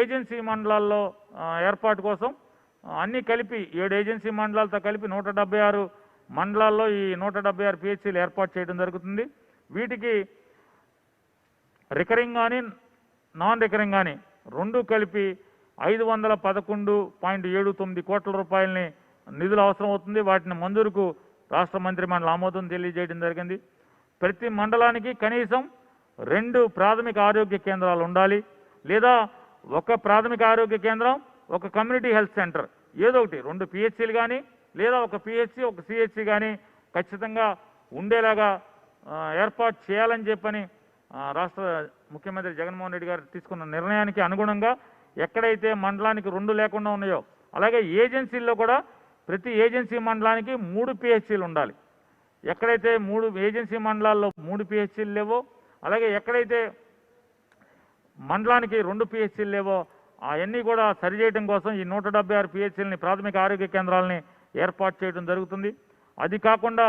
ఏజెన్సీ మండలాల్లో ఏర్పాటు కోసం అన్నీ కలిపి 7 ఏజెన్సీ మండలాలతో కలిపి 176 మండలాల్లో ఈ 176 పిహెచ్సీలు ఏర్పాటు చేయడం జరుగుతుంది. వీటికి రికరింగ్ కానీ నాన్ రికరింగ్ కానీ 2 కలిపి 511.79 కోట్ల రూపాయలని నిధులు అవసరం అవుతుంది. వాటిని మంజూరుకు రాష్ట్ర మంత్రిమండలి ఆమోదం తెలియజేయడం జరిగింది. ప్రతి మండలానికి కనీసం 2 ప్రాథమిక ఆరోగ్య కేంద్రాలు ఉండాలి, లేదా ఒక ప్రాథమిక ఆరోగ్య కేంద్రం, ఒక కమ్యూనిటీ హెల్త్ సెంటర్, ఏదో ఒకటి 2 పిహెచ్సీలు కానీ లేదా ఒక పిహెచ్సి ఒక సిహెచ్సి కానీ ఖచ్చితంగా ఉండేలాగా ఏర్పాటు చేయాలని చెప్పని రాష్ట్ర ముఖ్యమంత్రి జగన్మోహన్ రెడ్డి గారు తీసుకున్న నిర్ణయానికి అనుగుణంగా ఎక్కడైతే మండలానికి 2 లేకుండా ఉన్నాయో అలాగే ఏజెన్సీల్లో కూడా ప్రతి ఏజెన్సీ మండలానికి 3 పిహెచ్సీలు ఉండాలి. ఎక్కడైతే 3 ఏజెన్సీ మండలాల్లో 3 పిహెచ్సీలు లేవో అలాగే ఎక్కడైతే మండలానికి 2 పిహెచ్సీలు లేవో అవన్నీ కూడా సరిచేయడం కోసం ఈ 176 పిహెచ్సీలని ప్రాథమిక ఆరోగ్య కేంద్రాలని ఏర్పాటు చేయడం జరుగుతుంది. అది కాకుండా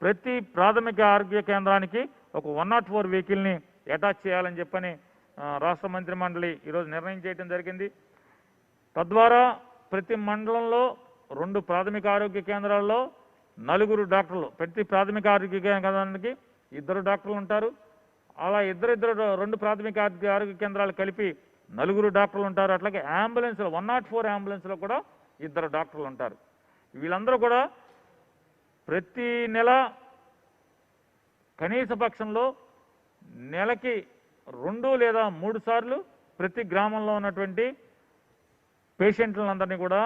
ప్రతి ప్రాథమిక ఆరోగ్య కేంద్రానికి ఒక 104 వెహికల్ని అటాచ్ చేయాలని చెప్పని రాష్ట్ర మంత్రిమండలి ఈరోజు నిర్ణయం చేయడం జరిగింది. తద్వారా ప్రతి మండలంలో 2 ప్రాథమిక ఆరోగ్య కేంద్రాల్లో 4 డాక్టర్లు, ప్రతి ప్రాథమిక ఆరోగ్య కేంద్రానికి 2 డాక్టర్లు ఉంటారు. అలా 2 ప్రాథమిక ఆరోగ్య కేంద్రాలు కలిపి 4 డాక్టర్లు ఉంటారు. అట్లాగే అంబులెన్స్లో 104 అంబులెన్స్లో కూడా 2 డాక్టర్లు ఉంటారు. వీళ్ళందరూ కూడా ప్రతి నెల కనీస పక్షంలో నెలకి 2 లేదా 3 సార్లు ప్రతి గ్రామంలో ఉన్నటువంటి పేషెంట్లందరినీ కూడా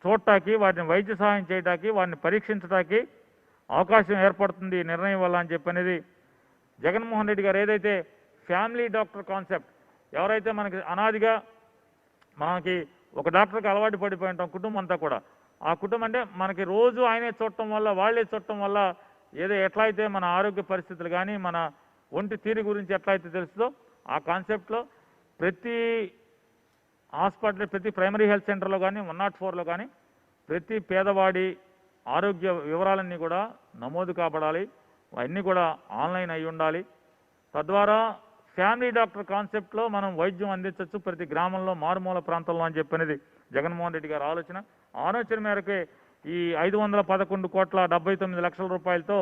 చూడటానికి, వాటిని వైద్య సహాయం చేయడానికి, వాటిని పరీక్షించడానికి అవకాశం ఏర్పడుతుంది ఈ నిర్ణయం వల్ల అని చెప్పనేది జగన్మోహన్ రెడ్డి గారు ఏదైతే ఫ్యామిలీ డాక్టర్ కాన్సెప్ట్, ఎవరైతే మనకి అనాదిగా మనకి ఒక డాక్టర్కి అలవాటు పడిపోయి ఉంటాం కుటుంబం అంతా కూడా, ఆ కుటుంబం అంటే మనకి రోజు ఆయనే చూడటం వల్ల వాళ్ళే చూడటం వల్ల ఎట్లా అయితే మన ఆరోగ్య పరిస్థితులు కానీ మన ఒంటి తీరు గురించి ఎట్లయితే తెలుస్తుందో ఆ కాన్సెప్ట్లో ప్రతి హాస్పిటల్, ప్రతి ప్రైమరీ హెల్త్ సెంటర్లో కానీ 104లో కానీ ప్రతి పేదవాడి ఆరోగ్య వివరాలన్నీ కూడా నమోదు కాబడాలి. అవన్నీ కూడా ఆన్లైన్ అయి ఉండాలి. తద్వారా ఫ్యామిలీ డాక్టర్ కాన్సెప్ట్లో మనం వైద్యం అందించవచ్చు ప్రతి గ్రామంలో, మారుమూల ప్రాంతంలో అని చెప్పనేది జగన్మోహన్ రెడ్డి గారి ఆలోచన మేరకే ఈ 511.79 రూపాయలతో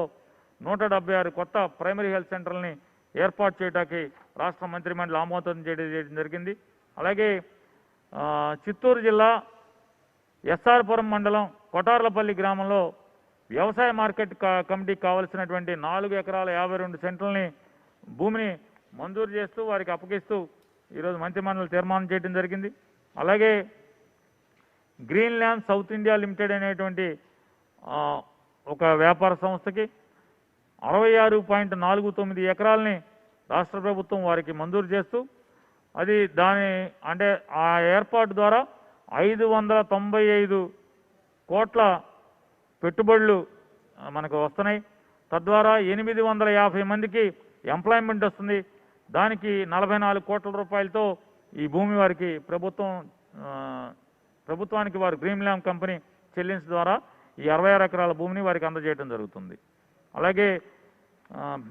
176 కొత్త ప్రైమరీ హెల్త్ సెంటర్లని ఏర్పాటు చేయడానికి రాష్ట్ర మంత్రిమండలి ఆమోదం చేయడం జరిగింది. అలాగే చిత్తూరు జిల్లా ఎస్ఆర్పురం మండలం కొటార్లపల్లి గ్రామంలో వ్యవసాయ మార్కెట్ కమిటీకి కావలసినటువంటి 4 ఎకరాల 52 సెంట్లని భూమిని మంజూరు చేస్తూ వారికి అప్పగిస్తూ ఈరోజు మంత్రిమండలి తీర్మానం చేయడం జరిగింది. అలాగే green land south India limited అనేటువంటి ఒక వ్యాపార సంస్థకి 66.49 ఎకరాలని రాష్ట్ర ప్రభుత్వం వారికి మంజూరు చేస్తూ అది అంటే ఆ ఏర్పాటు ద్వారా 595 కోట్ల పెట్టుబడులు మనకు వస్తున్నాయి. తద్వారా 850 మందికి ఎంప్లాయ్మెంట్ వస్తుంది. దానికి 44 కోట్ల రూపాయలతో ఈ భూమి వారికి ప్రభుత్వానికి వారు గ్రీన్ ల్యాండ్ కంపెనీ చెల్లించడం ద్వారా ఈ 66 ఎకరాల భూమిని వారికి అందజేయడం జరుగుతుంది. అలాగే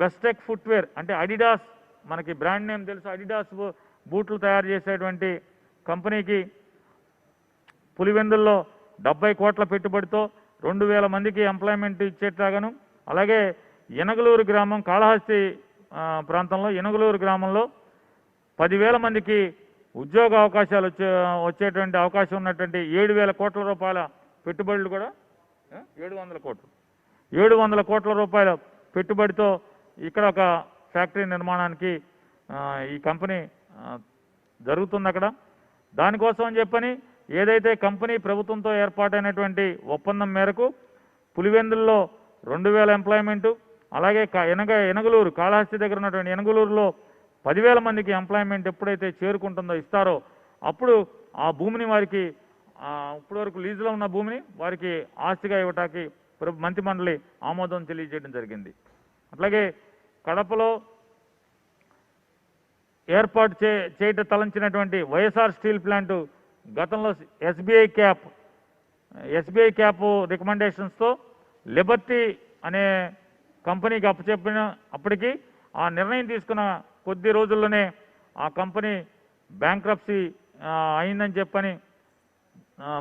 బెస్టెక్ ఫుట్వేర్ అంటే అడిడాస్, మనకి బ్రాండ్ నేమ్ తెలుసు, అడిడాస్ బూట్లు తయారు చేసేటువంటి కంపెనీకి పులివెందుల్లో 70 కోట్ల పెట్టుబడితో 2000 మందికి ఎంప్లాయ్మెంట్ ఇచ్చేట్లాగాను, అలాగే ఎనగలూరు గ్రామం కాళహస్తి ప్రాంతంలో ఎనగలూరు గ్రామంలో 10,000 మందికి ఉద్యోగ అవకాశాలు వచ్చేటువంటి అవకాశం ఉన్నటువంటి 7,000 కోట్ల రూపాయల పెట్టుబడులు కూడా 700 కోట్ల రూపాయల పెట్టుబడితో ఇక్కడ ఒక ఫ్యాక్టరీ నిర్మాణానికి ఈ కంపెనీ జరుగుతుంది అక్కడ. దానికోసం అని చెప్పని ఏదైతే కంపెనీ ప్రభుత్వంతో ఏర్పాటైనటువంటి ఒప్పందం మేరకు పులివెందుల్లో 2,000 ఎంప్లాయ్మెంటు, అలాగే ఎనగలూరు కాళహస్తి దగ్గర ఉన్నటువంటి ఎనగలూరులో 10,000 మందికి ఎంప్లాయ్మెంట్ ఎప్పుడైతే చేరుకుంటుందో ఇస్తారో అప్పుడు ఆ భూమిని వారికి ఇప్పటి వరకు లీజులో ఉన్న భూమిని వారికి ఆస్తిగా ఇవ్వటానికి మంత్రిమండలి ఆమోదం తెలియజేయడం జరిగింది. అట్లాగే కడపలో ఏర్పాటు చేయట తలంచినటువంటి వైఎస్ఆర్ స్టీల్ ప్లాంటు గతంలో ఎస్బీఐ క్యాప్ రికమెండేషన్స్తో లిబర్టీ అనే కంపెనీకి అప్పటికి ఆ నిర్ణయం తీసుకున్న కొద్ది రోజుల్లోనే ఆ కంపెనీ బ్యాంక్రప్సీ అయిందని చెప్పని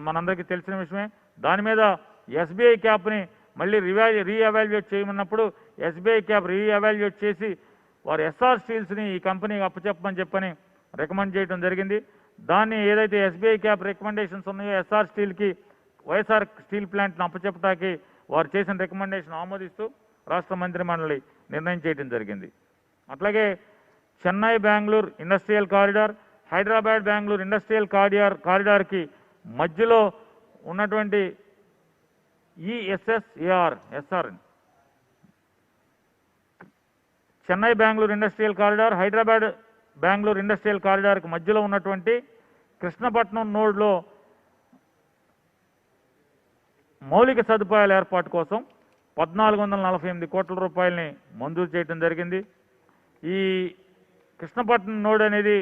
మనందరికీ తెలిసిన విషయమే. దాని మీద ఎస్బీఐ క్యాప్ని మళ్ళీ రీఎవాల్యుయేట్ చేయమన్నప్పుడు ఎస్బీఐ క్యాప్ రీఎవాల్యుయేట్ చేసి వారు ఎస్ఆర్ స్టీల్స్ని ఈ కంపెనీకి అప్పచెప్పమని చెప్పని రికమెండ్ చేయడం జరిగింది. దాన్ని ఏదైతే ఎస్బీఐ క్యాప్ రికమెండేషన్స్ ఉన్నాయో ఎస్ఆర్ స్టీల్కి వైఎస్ఆర్ స్టీల్ ప్లాంట్ను అప్పచెప్పడానికి వారు చేసిన రికమెండేషన్ ఆమోదిస్తూ రాష్ట్ర మంత్రిమండలి నిర్ణయం చేయడం జరిగింది. అట్లాగే Chennai Bengaluru industrial corridor, Hyderabad Bengaluru industrial కారిడార్కి మధ్యలో ఉన్నటువంటి SR Chennai Bengaluru industrial corridor, Hyderabad Bengaluru industrial కారిడార్కి మధ్యలో ఉన్నటువంటి కృష్ణపట్నం నోడ్లో మౌలిక సదుపాయాల ఏర్పాటు కోసం 1,448 కోట్ల రూపాయలని మంజూరు చేయడం జరిగింది. ఈ కృష్ణపట్నం నోడ్ అనేది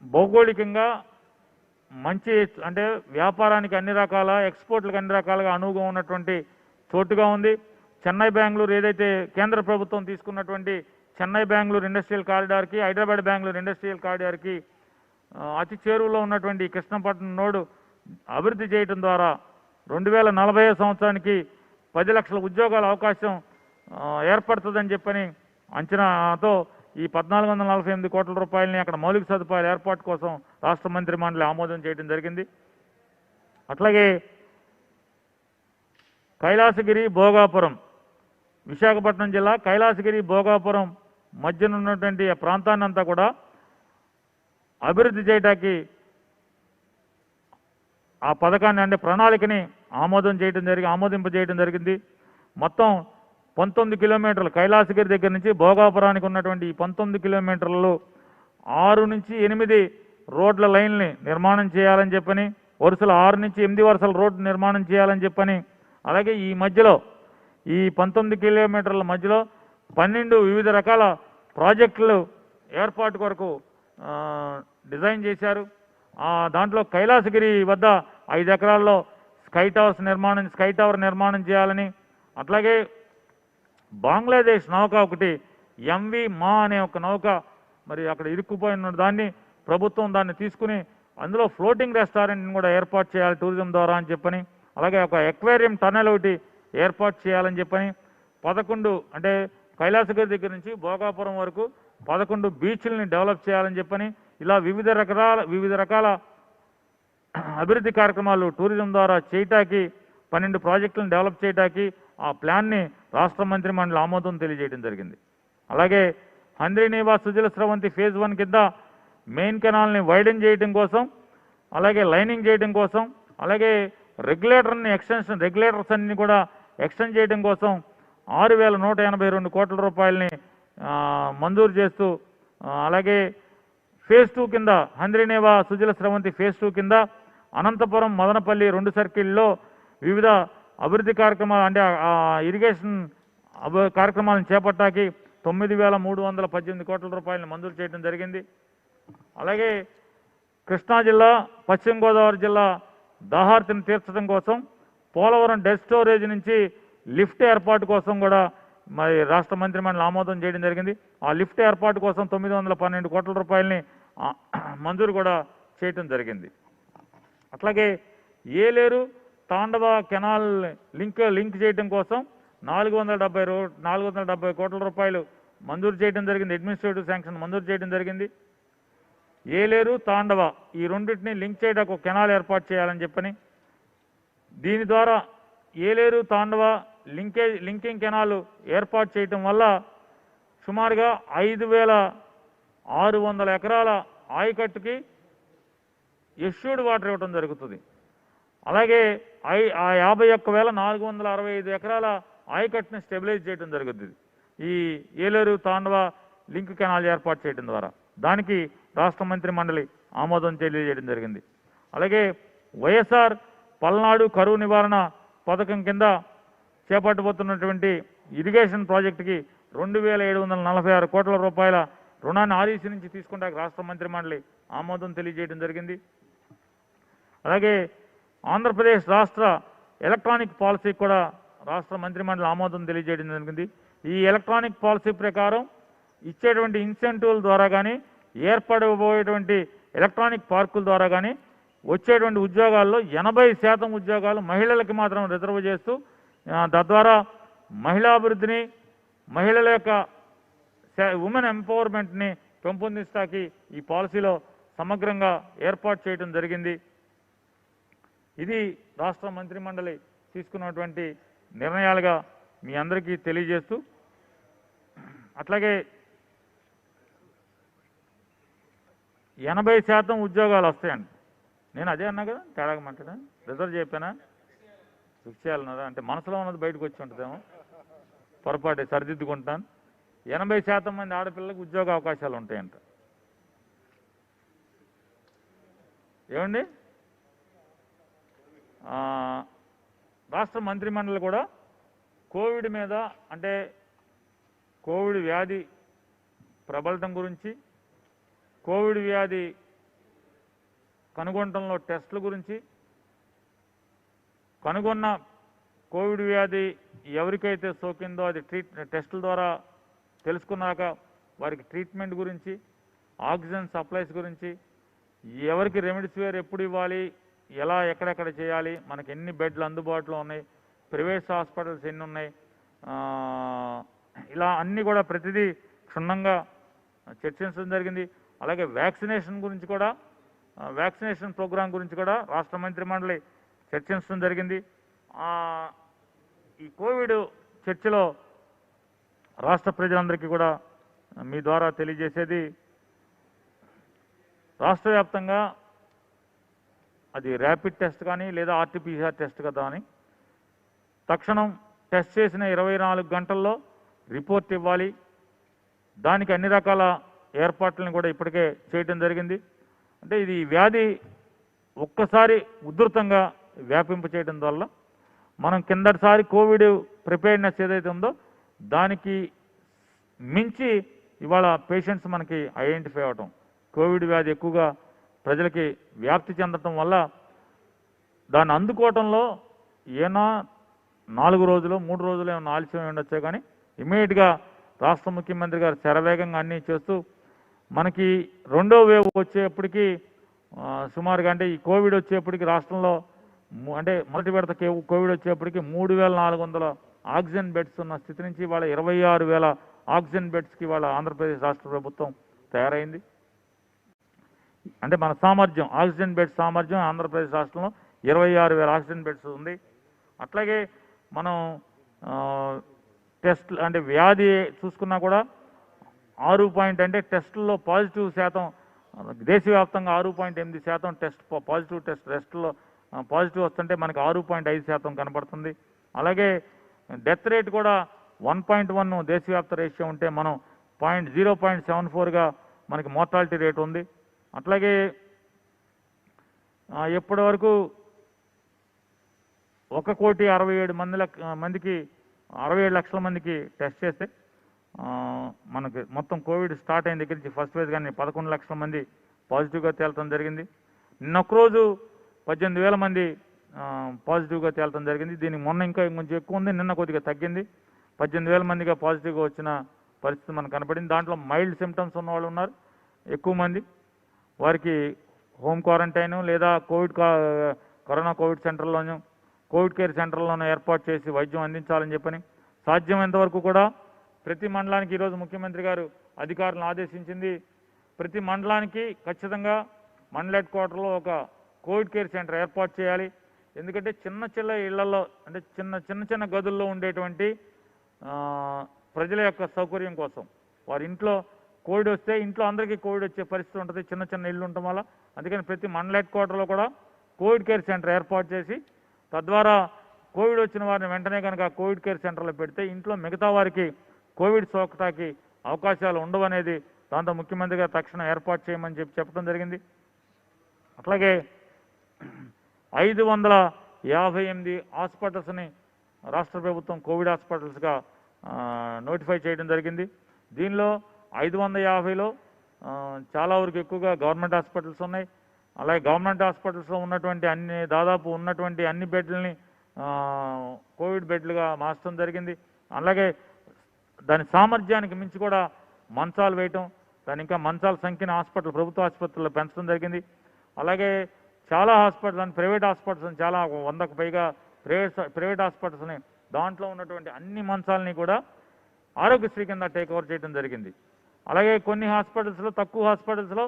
భౌగోళికంగా మంచి అంటే వ్యాపారానికి అన్ని రకాల ఎక్స్పోర్ట్లకు అన్ని రకాలుగా అనువుగా ఉన్నటువంటి చోటుగా ఉంది. చెన్నై బెంగళూరు ఏదైతే కేంద్ర ప్రభుత్వం తీసుకున్నటువంటి చెన్నై బెంగళూరు ఇండస్ట్రియల్ కారిడార్కి, హైదరాబాద్ బెంగళూరు ఇండస్ట్రియల్ కారిడార్కి అతి చేరువలో ఉన్నటువంటి కృష్ణపట్నం నోడు అభివృద్ధి చేయడం ద్వారా 2040 సంవత్సరానికి 10 లక్షల ఉద్యోగాల అవకాశం ఏర్పడుతుందని చెప్పని అంచనాతో ఈ 1,448 కోట్ల రూపాయలని అక్కడ మౌలిక సదుపాయాల ఏర్పాటు కోసం రాష్ట్ర మంత్రిమండలి ఆమోదం చేయడం జరిగింది. అట్లాగే కైలాసగిరి భోగాపురం, విశాఖపట్నం జిల్లా కైలాసగిరి భోగాపురం మధ్యన ఉన్నటువంటి ఆ ప్రాంతాన్ని అంతా కూడా అభివృద్ధి చేయడానికి ఆ పథకాన్ని అంటే ప్రణాళికని ఆమోదింపజేయడం జరిగింది. మొత్తం 19 కిలోమీటర్లు కైలాసగిరి దగ్గర నుంచి భోగాపురానికి ఉన్నటువంటి ఈ 19 కిలోమీటర్లలో 6 నుంచి 8 రోడ్ల లైన్ని నిర్మాణం చేయాలని చెప్పని, వరుసలు 6 నుంచి 8 వరుసల రోడ్డు నిర్మాణం చేయాలని చెప్పని, అలాగే ఈ మధ్యలో ఈ 19 కిలోమీటర్ల మధ్యలో 12 వివిధ రకాల ప్రాజెక్టులు ఏర్పాటు కొరకు డిజైన్ చేశారు. దాంట్లో కైలాసగిరి వద్ద 5 ఎకరాల్లో స్కై టవర్ నిర్మాణం చేయాలని, అట్లాగే బంగ్లాదేశ్ నౌక ఒకటి ఎంవి మా అనే ఒక నౌక మరి అక్కడ ఇరుక్కుపోయిన దాన్ని ప్రభుత్వం దాన్ని తీసుకుని అందులో ఫ్లోటింగ్ రెస్టారెంట్ని కూడా ఏర్పాటు చేయాలి టూరిజం ద్వారా అని చెప్పని, అలాగే ఒక ఎక్వేరియం టనల్ ఒకటి ఏర్పాటు చేయాలని చెప్పని 11 అంటే కైలాసగిరి దగ్గర నుంచి భోగాపురం వరకు 11 బీచ్లని డెవలప్ చేయాలని చెప్పని, ఇలా వివిధ రకాల అభివృద్ధి కార్యక్రమాలు టూరిజం ద్వారా చేయటానికి 12 ప్రాజెక్టులను డెవలప్ చేయడానికి ఆ ప్లాన్ని రాష్ట్ర మంత్రిమండలి ఆమోదం తెలియజేయడం జరిగింది. అలాగే హంద్రీనీవా సుజల స్రవంతి ఫేజ్ 1 కింద మెయిన్ కెనాల్ని వైడెన్ చేయడం కోసం, అలాగే లైనింగ్ చేయడం కోసం, అలాగే రెగ్యులేటర్స్ అన్ని కూడా ఎక్స్టెండ్ చేయడం కోసం 6,182 కోట్ల రూపాయలని మంజూరు చేస్తూ, అలాగే ఫేజ్ 2 కింద హంద్రీనేవా సుజల స్రవంతి ఫేజ్ 2 కింద అనంతపురం మదనపల్లి 2 సర్కిల్లో వివిధ అభివృద్ధి కార్యక్రమాలు అంటే ఇరిగేషన్ కార్యక్రమాలను చేపట్టాకి 9,318 కోట్ల రూపాయలను మంజూరు చేయడం జరిగింది. అలాగే కృష్ణా జిల్లా, పశ్చిమ గోదావరి జిల్లా దాహార్తిని తీర్చడం కోసం పోలవరం డెడ్ స్టోరేజ్ నుంచి లిఫ్ట్ ఏర్పాటు కోసం కూడా మరి రాష్ట్ర మంత్రిమండలి ఆమోదం చేయడం జరిగింది. ఆ లిఫ్ట్ ఏర్పాటు కోసం 912 కోట్ల రూపాయలని మంజూరు కూడా చేయటం జరిగింది. అట్లాగే ఏలేరు తాండవ కెనాల్ లింక్ చేయడం కోసం 470 కోట్ల రూపాయలు మంజూరు చేయడం జరిగింది. అడ్మినిస్ట్రేటివ్ శాంక్షన్ మంజూరు చేయడం జరిగింది. ఏలేరు తాండవ ఈ రెండింటిని లింక్ చేయడానికి ఒక కెనాల్ ఏర్పాటు చేయాలని చెప్పని, దీని ద్వారా ఏలేరు తాండవ లింకింగ్ కెనాల్ ఏర్పాటు చేయటం వల్ల సుమారుగా 5,600 ఎకరాల ఆయకట్టుకి ఎష్యూర్డ్ వాటర్ ఇవ్వడం జరుగుతుంది. అలాగే 51,465 ఎకరాల ఆయకట్టుని స్టెబిలైజ్ చేయడం జరుగుతుంది ఈ ఏలేరు తాండవ లింక్ కెనాల్ ఏర్పాటు చేయడం ద్వారా. దానికి రాష్ట్ర మంత్రి మండలి ఆమోదం తెలియజేయడం జరిగింది. అలాగే వైఎస్ఆర్ పల్నాడు కరువు నివారణ పథకం కింద చేపట్టబోతున్నటువంటి ఇరిగేషన్ ప్రాజెక్టుకి 2,746 కోట్ల రూపాయల రుణాన్ని ఆర్ఈసీ నుంచి తీసుకుంటే రాష్ట్ర మంత్రి మండలి ఆమోదం తెలియజేయడం జరిగింది. అలాగే ఆంధ్రప్రదేశ్ రాష్ట్ర ఎలక్ట్రానిక్ పాలసీకి కూడా రాష్ట్ర మంత్రి మండలి ఆమోదం తెలియజేయడం జరిగింది. ఈ ఎలక్ట్రానిక్ పాలసీ ప్రకారం ఇచ్చేటువంటి ఇన్సెంటివ్ల ద్వారా కానీ, ఏర్పడబోయేటువంటి ఎలక్ట్రానిక్ పార్కుల ద్వారా కానీ వచ్చేటువంటి ఉద్యోగాల్లో 80% ఉద్యోగాలు మహిళలకి మాత్రం రిజర్వ్ చేస్తూ తద్వారా మహిళాభివృద్ధిని, మహిళల యొక్క ఉమెన్ ఎంపవర్మెంట్ని పెంపొందిస్తాకి ఈ పాలసీలో సమగ్రంగా ఏర్పాటు చేయడం జరిగింది. ఇది రాష్ట్ర మంత్రి మండలి తీసుకున్నటువంటి నిర్ణయాలుగా మీ అందరికీ తెలియజేస్తూ, అట్లాగే 80% ఉద్యోగాలు వస్తాయండి. నేను అదే అన్నా కదా, తేడాగా మాట్లాడా, రిజర్వ్ చెప్పానా, ఫిక్స్ చేయాలన్నారా అంటే మనసులో ఉన్నది బయటకు వచ్చి ఉంటుందేమో, పొరపాటు సరిదిద్దుకుంటాను. 80% మంది ఆడపిల్లలకు ఉద్యోగ అవకాశాలు ఉంటాయంట. ఏమండి, రాష్ట్ర మంత్రి మండలి కూడా కోవిడ్ మీద, అంటే కోవిడ్ వ్యాధి ప్రబలటం గురించి, కోవిడ్ వ్యాధి కనుగొనడంలో టెస్టుల గురించి, కనుగొన్న కోవిడ్ వ్యాధి ఎవరికైతే సోకిందో అది టెస్టుల ద్వారా తెలుసుకున్నాక వారికి ట్రీట్మెంట్ గురించి, ఆక్సిజన్ సప్లైస్ గురించి, ఎవరికి రెమిడిసివిర్ ఎప్పుడు ఇవ్వాలి, ఎలా ఎక్కడెక్కడ చేయాలి, మనకి ఎన్ని బెడ్లు అందుబాటులో ఉన్నాయి, ప్రైవేట్ హాస్పిటల్స్ ఎన్ని ఉన్నాయి, ఇలా అన్నీ కూడా ప్రతిదీ క్షుణ్ణంగా చర్చించడం జరిగింది. అలాగే వ్యాక్సినేషన్ గురించి కూడా, వ్యాక్సినేషన్ ప్రోగ్రాం గురించి కూడా రాష్ట్ర మంత్రి మండలి చర్చించడం జరిగింది. ఈ కోవిడ్ చర్చలో రాష్ట్ర ప్రజలందరికీ కూడా మీ ద్వారా తెలియజేసేది, రాష్ట్ర వ్యాప్తంగా అది ర్యాపిడ్ టెస్ట్ కానీ లేదా ఆర్టీపీసీఆర్ టెస్ట్ కదా అని తక్షణం టెస్ట్ చేసిన 24 గంటల్లో రిపోర్ట్ ఇవ్వాలి. దానికి అన్ని రకాల ఏర్పాట్లను కూడా ఇప్పటికే చేయడం జరిగింది. అంటే ఇది వ్యాధి ఒక్కసారి ఉధృతంగా వ్యాపింప చేయడం వల్ల మనం కిందటిసారి కోవిడ్ ప్రిపేర్నెస్ ఏదైతే ఉందో దానికి మించి ఇవాళ పేషెంట్స్ మనకి ఐడెంటిఫై అవటం, కోవిడ్ వ్యాధి ఎక్కువగా ప్రజలకి వ్యాప్తి చెందటం వల్ల దాన్ని అందుకోవటంలో ఏనా 4 రోజులు 3 రోజులు ఏమైనా ఆలస్యం ఉండొచ్చే కానీ ఇమీడియట్గా రాష్ట్ర ముఖ్యమంత్రి గారు శరవేగంగా అన్నీ చేస్తూ మనకి రెండో వేవ్ వచ్చేప్పటికి సుమారుగా, అంటే ఈ కోవిడ్ వచ్చేప్పటికి రాష్ట్రంలో, అంటే మొదటి విడత కోవిడ్ వచ్చేప్పటికి 3,400 ఆక్సిజన్ బెడ్స్ ఉన్న స్థితి నుంచి ఇవాళ 26,000 ఆక్సిజన్ బెడ్స్కి ఇవాళ ఆంధ్రప్రదేశ్ రాష్ట్ర ప్రభుత్వం తయారైంది. అంటే మన సామర్థ్యం, ఆక్సిజన్ బెడ్స్ సామర్థ్యం ఆంధ్రప్రదేశ్ రాష్ట్రంలో 26,000 ఆక్సిజన్ బెడ్స్ ఉంది. అట్లాగే మనం టెస్ట్, అంటే వ్యాధి చూసుకున్నా కూడా 6 అంటే టెస్టుల్లో పాజిటివ్ శాతం దేశవ్యాప్తంగా 6.8% టెస్ట్ పాజిటివ్ టెస్ట్ టెస్టుల్లో పాజిటివ్ వస్తుంటే మనకి 6.5% కనపడుతుంది. అలాగే డెత్ రేట్ కూడా 1.1 దేశవ్యాప్త రేషియో ఉంటే మనం 0.74గా మనకి మోర్టాలిటీ రేట్ ఉంది. అట్లాగే ఇప్పటి వరకు 1,67 మందికి 67 లక్షల మందికి టెస్ట్ చేస్తే మనకి మొత్తం కోవిడ్ స్టార్ట్ అయిన దగ్గర నుంచి ఫస్ట్ ఫేజ్ కానీ 11 లక్షల మంది పాజిటివ్గా తేలటం జరిగింది. నిన్న ఒక్కరోజు 18,000 మంది పాజిటివ్గా తేలటం జరిగింది. దీనికి మొన్న ఇంకా కొంచెం ఎక్కువ ఉంది, నిన్న కొద్దిగా తగ్గింది. 18,000 మందిగా పాజిటివ్గా వచ్చిన పరిస్థితి మనకు కనపడింది. దాంట్లో మైల్డ్ సిమ్టమ్స్ ఉన్న వాళ్ళు ఉన్నారు ఎక్కువ మంది. వారికి హోమ్ క్వారంటైన్ లేదా కరోనా కోవిడ్ సెంటర్లోనూ కోవిడ్ కేర్ సెంటర్లోనూ ఏర్పాటు చేసి వైద్యం అందించాలని చెప్పని సాధ్యమైనంత వరకు కూడా ప్రతి మండలానికి ఈరోజు ముఖ్యమంత్రి గారు అధికారులను ఆదేశించింది. ప్రతి మండలానికి ఖచ్చితంగా మండల హెడ్ క్వార్టర్లో ఒక కోవిడ్ కేర్ సెంటర్ ఏర్పాటు చేయాలి. ఎందుకంటే చిన్న ఇళ్లలో అంటే చిన్న గదుల్లో ఉండేటువంటి ప్రజల యొక్క సౌకర్యం కోసం వారి ఇంట్లో కోవిడ్ వస్తే ఇంట్లో అందరికీ కోవిడ్ వచ్చే పరిస్థితి ఉంటుంది, చిన్న ఇళ్ళు ఉండటం వల్ల. అందుకని ప్రతి మండల హెడ్ క్వార్టర్లో కూడా కోవిడ్ కేర్ సెంటర్ ఏర్పాటు చేసి తద్వారా కోవిడ్ వచ్చిన వారిని వెంటనే కనుక కోవిడ్ కేర్ సెంటర్లో పెడితే ఇంట్లో మిగతా వారికి కోవిడ్ సోకటానికి అవకాశాలు ఉండవనేది దాంతో ముఖ్యమంత్రి గారు తక్షణం ఏర్పాటు చేయమని చెప్పడం జరిగింది. అట్లాగే 558 హాస్పిటల్స్ని రాష్ట్ర ప్రభుత్వం కోవిడ్ హాస్పిటల్స్గా నోటిఫై చేయడం జరిగింది. దీనిలో 550లో చాలా వరకు ఎక్కువగా గవర్నమెంట్ హాస్పిటల్స్ ఉన్నాయి. అలాగే గవర్నమెంట్ హాస్పిటల్స్లో ఉన్నటువంటి దాదాపు ఉన్నటువంటి అన్ని బెడ్లని కోవిడ్ బెడ్లుగా మార్చడం జరిగింది. అలాగే దాని సామర్థ్యానికి మించి కూడా మంచాలు వేయటం, దాని ఇంకా మంచాల సంఖ్యను ప్రభుత్వ ఆసుపత్రుల్లో పెంచడం జరిగింది. అలాగే చాలా హాస్పిటల్స్ ప్రైవేట్ హాస్పిటల్స్ చాలా 100కు పైగా ప్రైవేట్ హాస్పిటల్స్ని దాంట్లో ఉన్నటువంటి అన్ని మంచాలని కూడా ఆరోగ్యశ్రీ కింద టేక్ ఓవర్ చేయడం జరిగింది. అలాగే కొన్ని హాస్పిటల్స్లో తక్కువ హాస్పిటల్స్లో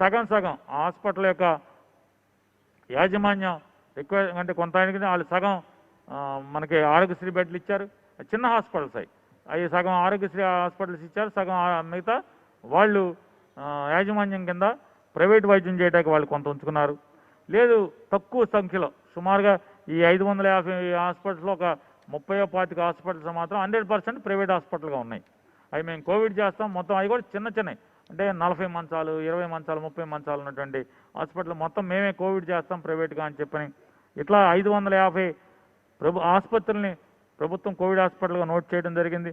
సగం ఆ హాస్పిటల్ యొక్క యాజమాన్యం ఎక్కువ అంటే కొంత వాళ్ళు సగం మనకి ఆరోగ్యశ్రీ బెడ్లు ఇచ్చారు. చిన్న హాస్పిటల్స్ అవి సగం ఆరోగ్యశ్రీ హాస్పిటల్స్ ఇచ్చారు, సగం మిగతా వాళ్ళు యాజమాన్యం కింద ప్రైవేట్ వైద్యం చేయడానికి వాళ్ళు కొంత ఉంచుకున్నారు. లేదు తక్కువ సంఖ్యలో సుమారుగా ఈ 550 హాస్పిటల్స్లో ఒక 30-25 హాస్పిటల్స్ మాత్రం 100% ప్రైవేట్ హాస్పిటల్గా ఉన్నాయి. అవి మేము కోవిడ్ చేస్తాం మొత్తం అవి కూడా చిన్నవి అంటే 40 మంచాలు 20 మంచాలు 30 మంచాలు ఉన్నటువంటి హాస్పిటల్ మొత్తం మేమే కోవిడ్ చేస్తాం ప్రైవేట్గా అని చెప్పని ఇట్లా 550 ఆసుపత్రుల్ని ప్రభుత్వం కోవిడ్ హాస్పిటల్గా నోట్ చేయడం జరిగింది.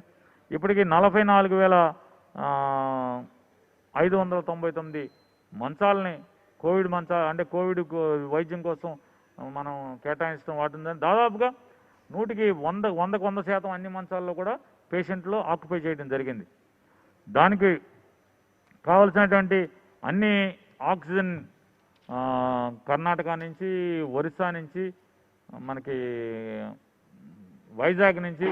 ఇప్పటికీ 44,599 మంచాలని కోవిడ్ అంటే కోవిడ్ వైద్యం కోసం మనం కేటాయించడం వాటిందని దాదాపుగా 100% అన్ని మంచాల్లో కూడా పేషెంట్లు ఆక్యుపై చేయడం జరిగింది. దానికి కావలసినటువంటి అన్ని ఆక్సిజన్ కర్ణాటక నుంచి ఒరిస్సా నుంచి మనకి వైజాగ్ నుంచి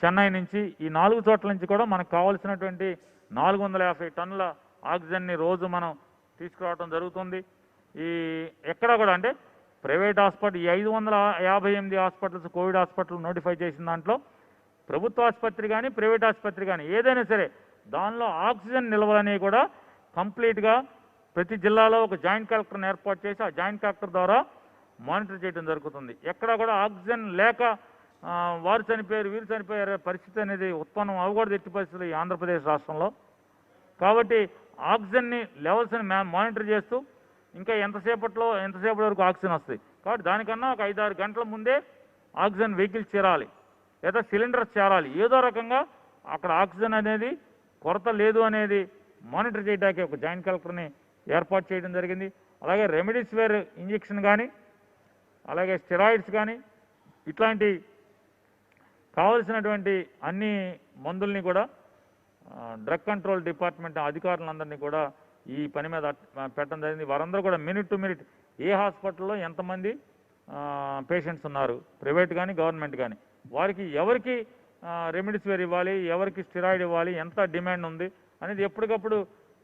చెన్నై నుంచి ఈ 4 చోట్ల నుంచి కూడా మనకు కావాల్సినటువంటి 450 టన్నుల ఆక్సిజన్ని రోజు మనం తీసుకురావడం జరుగుతుంది. ఈ ఎక్కడ కూడా అంటే ప్రైవేట్ హాస్పిటల్ ఈ 558 హాస్పిటల్స్ కోవిడ్ హాస్పిటల్ నోటిఫై చేసిన దాంట్లో ప్రభుత్వ ఆసుపత్రి కానీ ప్రైవేట్ ఆసుపత్రి కానీ ఏదైనా సరే దానిలో ఆక్సిజన్ నిల్వలనేవి కూడా కంప్లీట్గా ప్రతి జిల్లాలో ఒక జాయింట్ కలెక్టర్ని ఏర్పాటు చేసి ఆ జాయింట్ కలెక్టర్ ద్వారా మానిటర్ చేయడం జరుగుతుంది. ఎక్కడా కూడా ఆక్సిజన్ లేక వారు చనిపోయారు వీరు చనిపోయారు పరిస్థితి అనేది ఉత్పన్నం అవ్వకూడదు ఎట్టి పరిస్థితులు ఈ ఆంధ్రప్రదేశ్ రాష్ట్రంలో. కాబట్టి ఆక్సిజన్ని లెవెల్స్ని మానిటర్ చేస్తూ ఇంకా ఎంతసేపటి వరకు ఆక్సిజన్ వస్తుంది కాబట్టి దానికన్నా ఒక 5-6 గంటల ముందే ఆక్సిజన్ వెహికల్స్ చేరాలి లేదా సిలిండర్స్ చేరాలి. ఏదో రకంగా అక్కడ ఆక్సిజన్ అనేది కొరత లేదు అనేది మానిటర్ చేయడానికి ఒక జాయింట్ కలెక్టర్ని ఏర్పాటు చేయడం జరిగింది. అలాగే రెమిడిసివిర్ ఇంజెక్షన్ కానీ అలాగే స్టెరాయిడ్స్ కానీ ఇట్లాంటి కావలసినటువంటి అన్ని మందుల్ని కూడా డ్రగ్ కంట్రోల్ డిపార్ట్మెంట్ అధికారులందరినీ కూడా ఈ పని మీద పెట్టడం జరిగింది. వారందరూ కూడా మినిట్ టు మినిట్ ఏ హాస్పిటల్లో ఎంతమంది పేషెంట్స్ ఉన్నారు ప్రైవేట్ కానీ గవర్నమెంట్ కానీ వారికి ఎవరికి రెమిడిసివిర్ ఇవ్వాలి ఎవరికి స్టెరాయిడ్ ఇవ్వాలి ఎంత డిమాండ్ ఉంది అనేది ఎప్పటికప్పుడు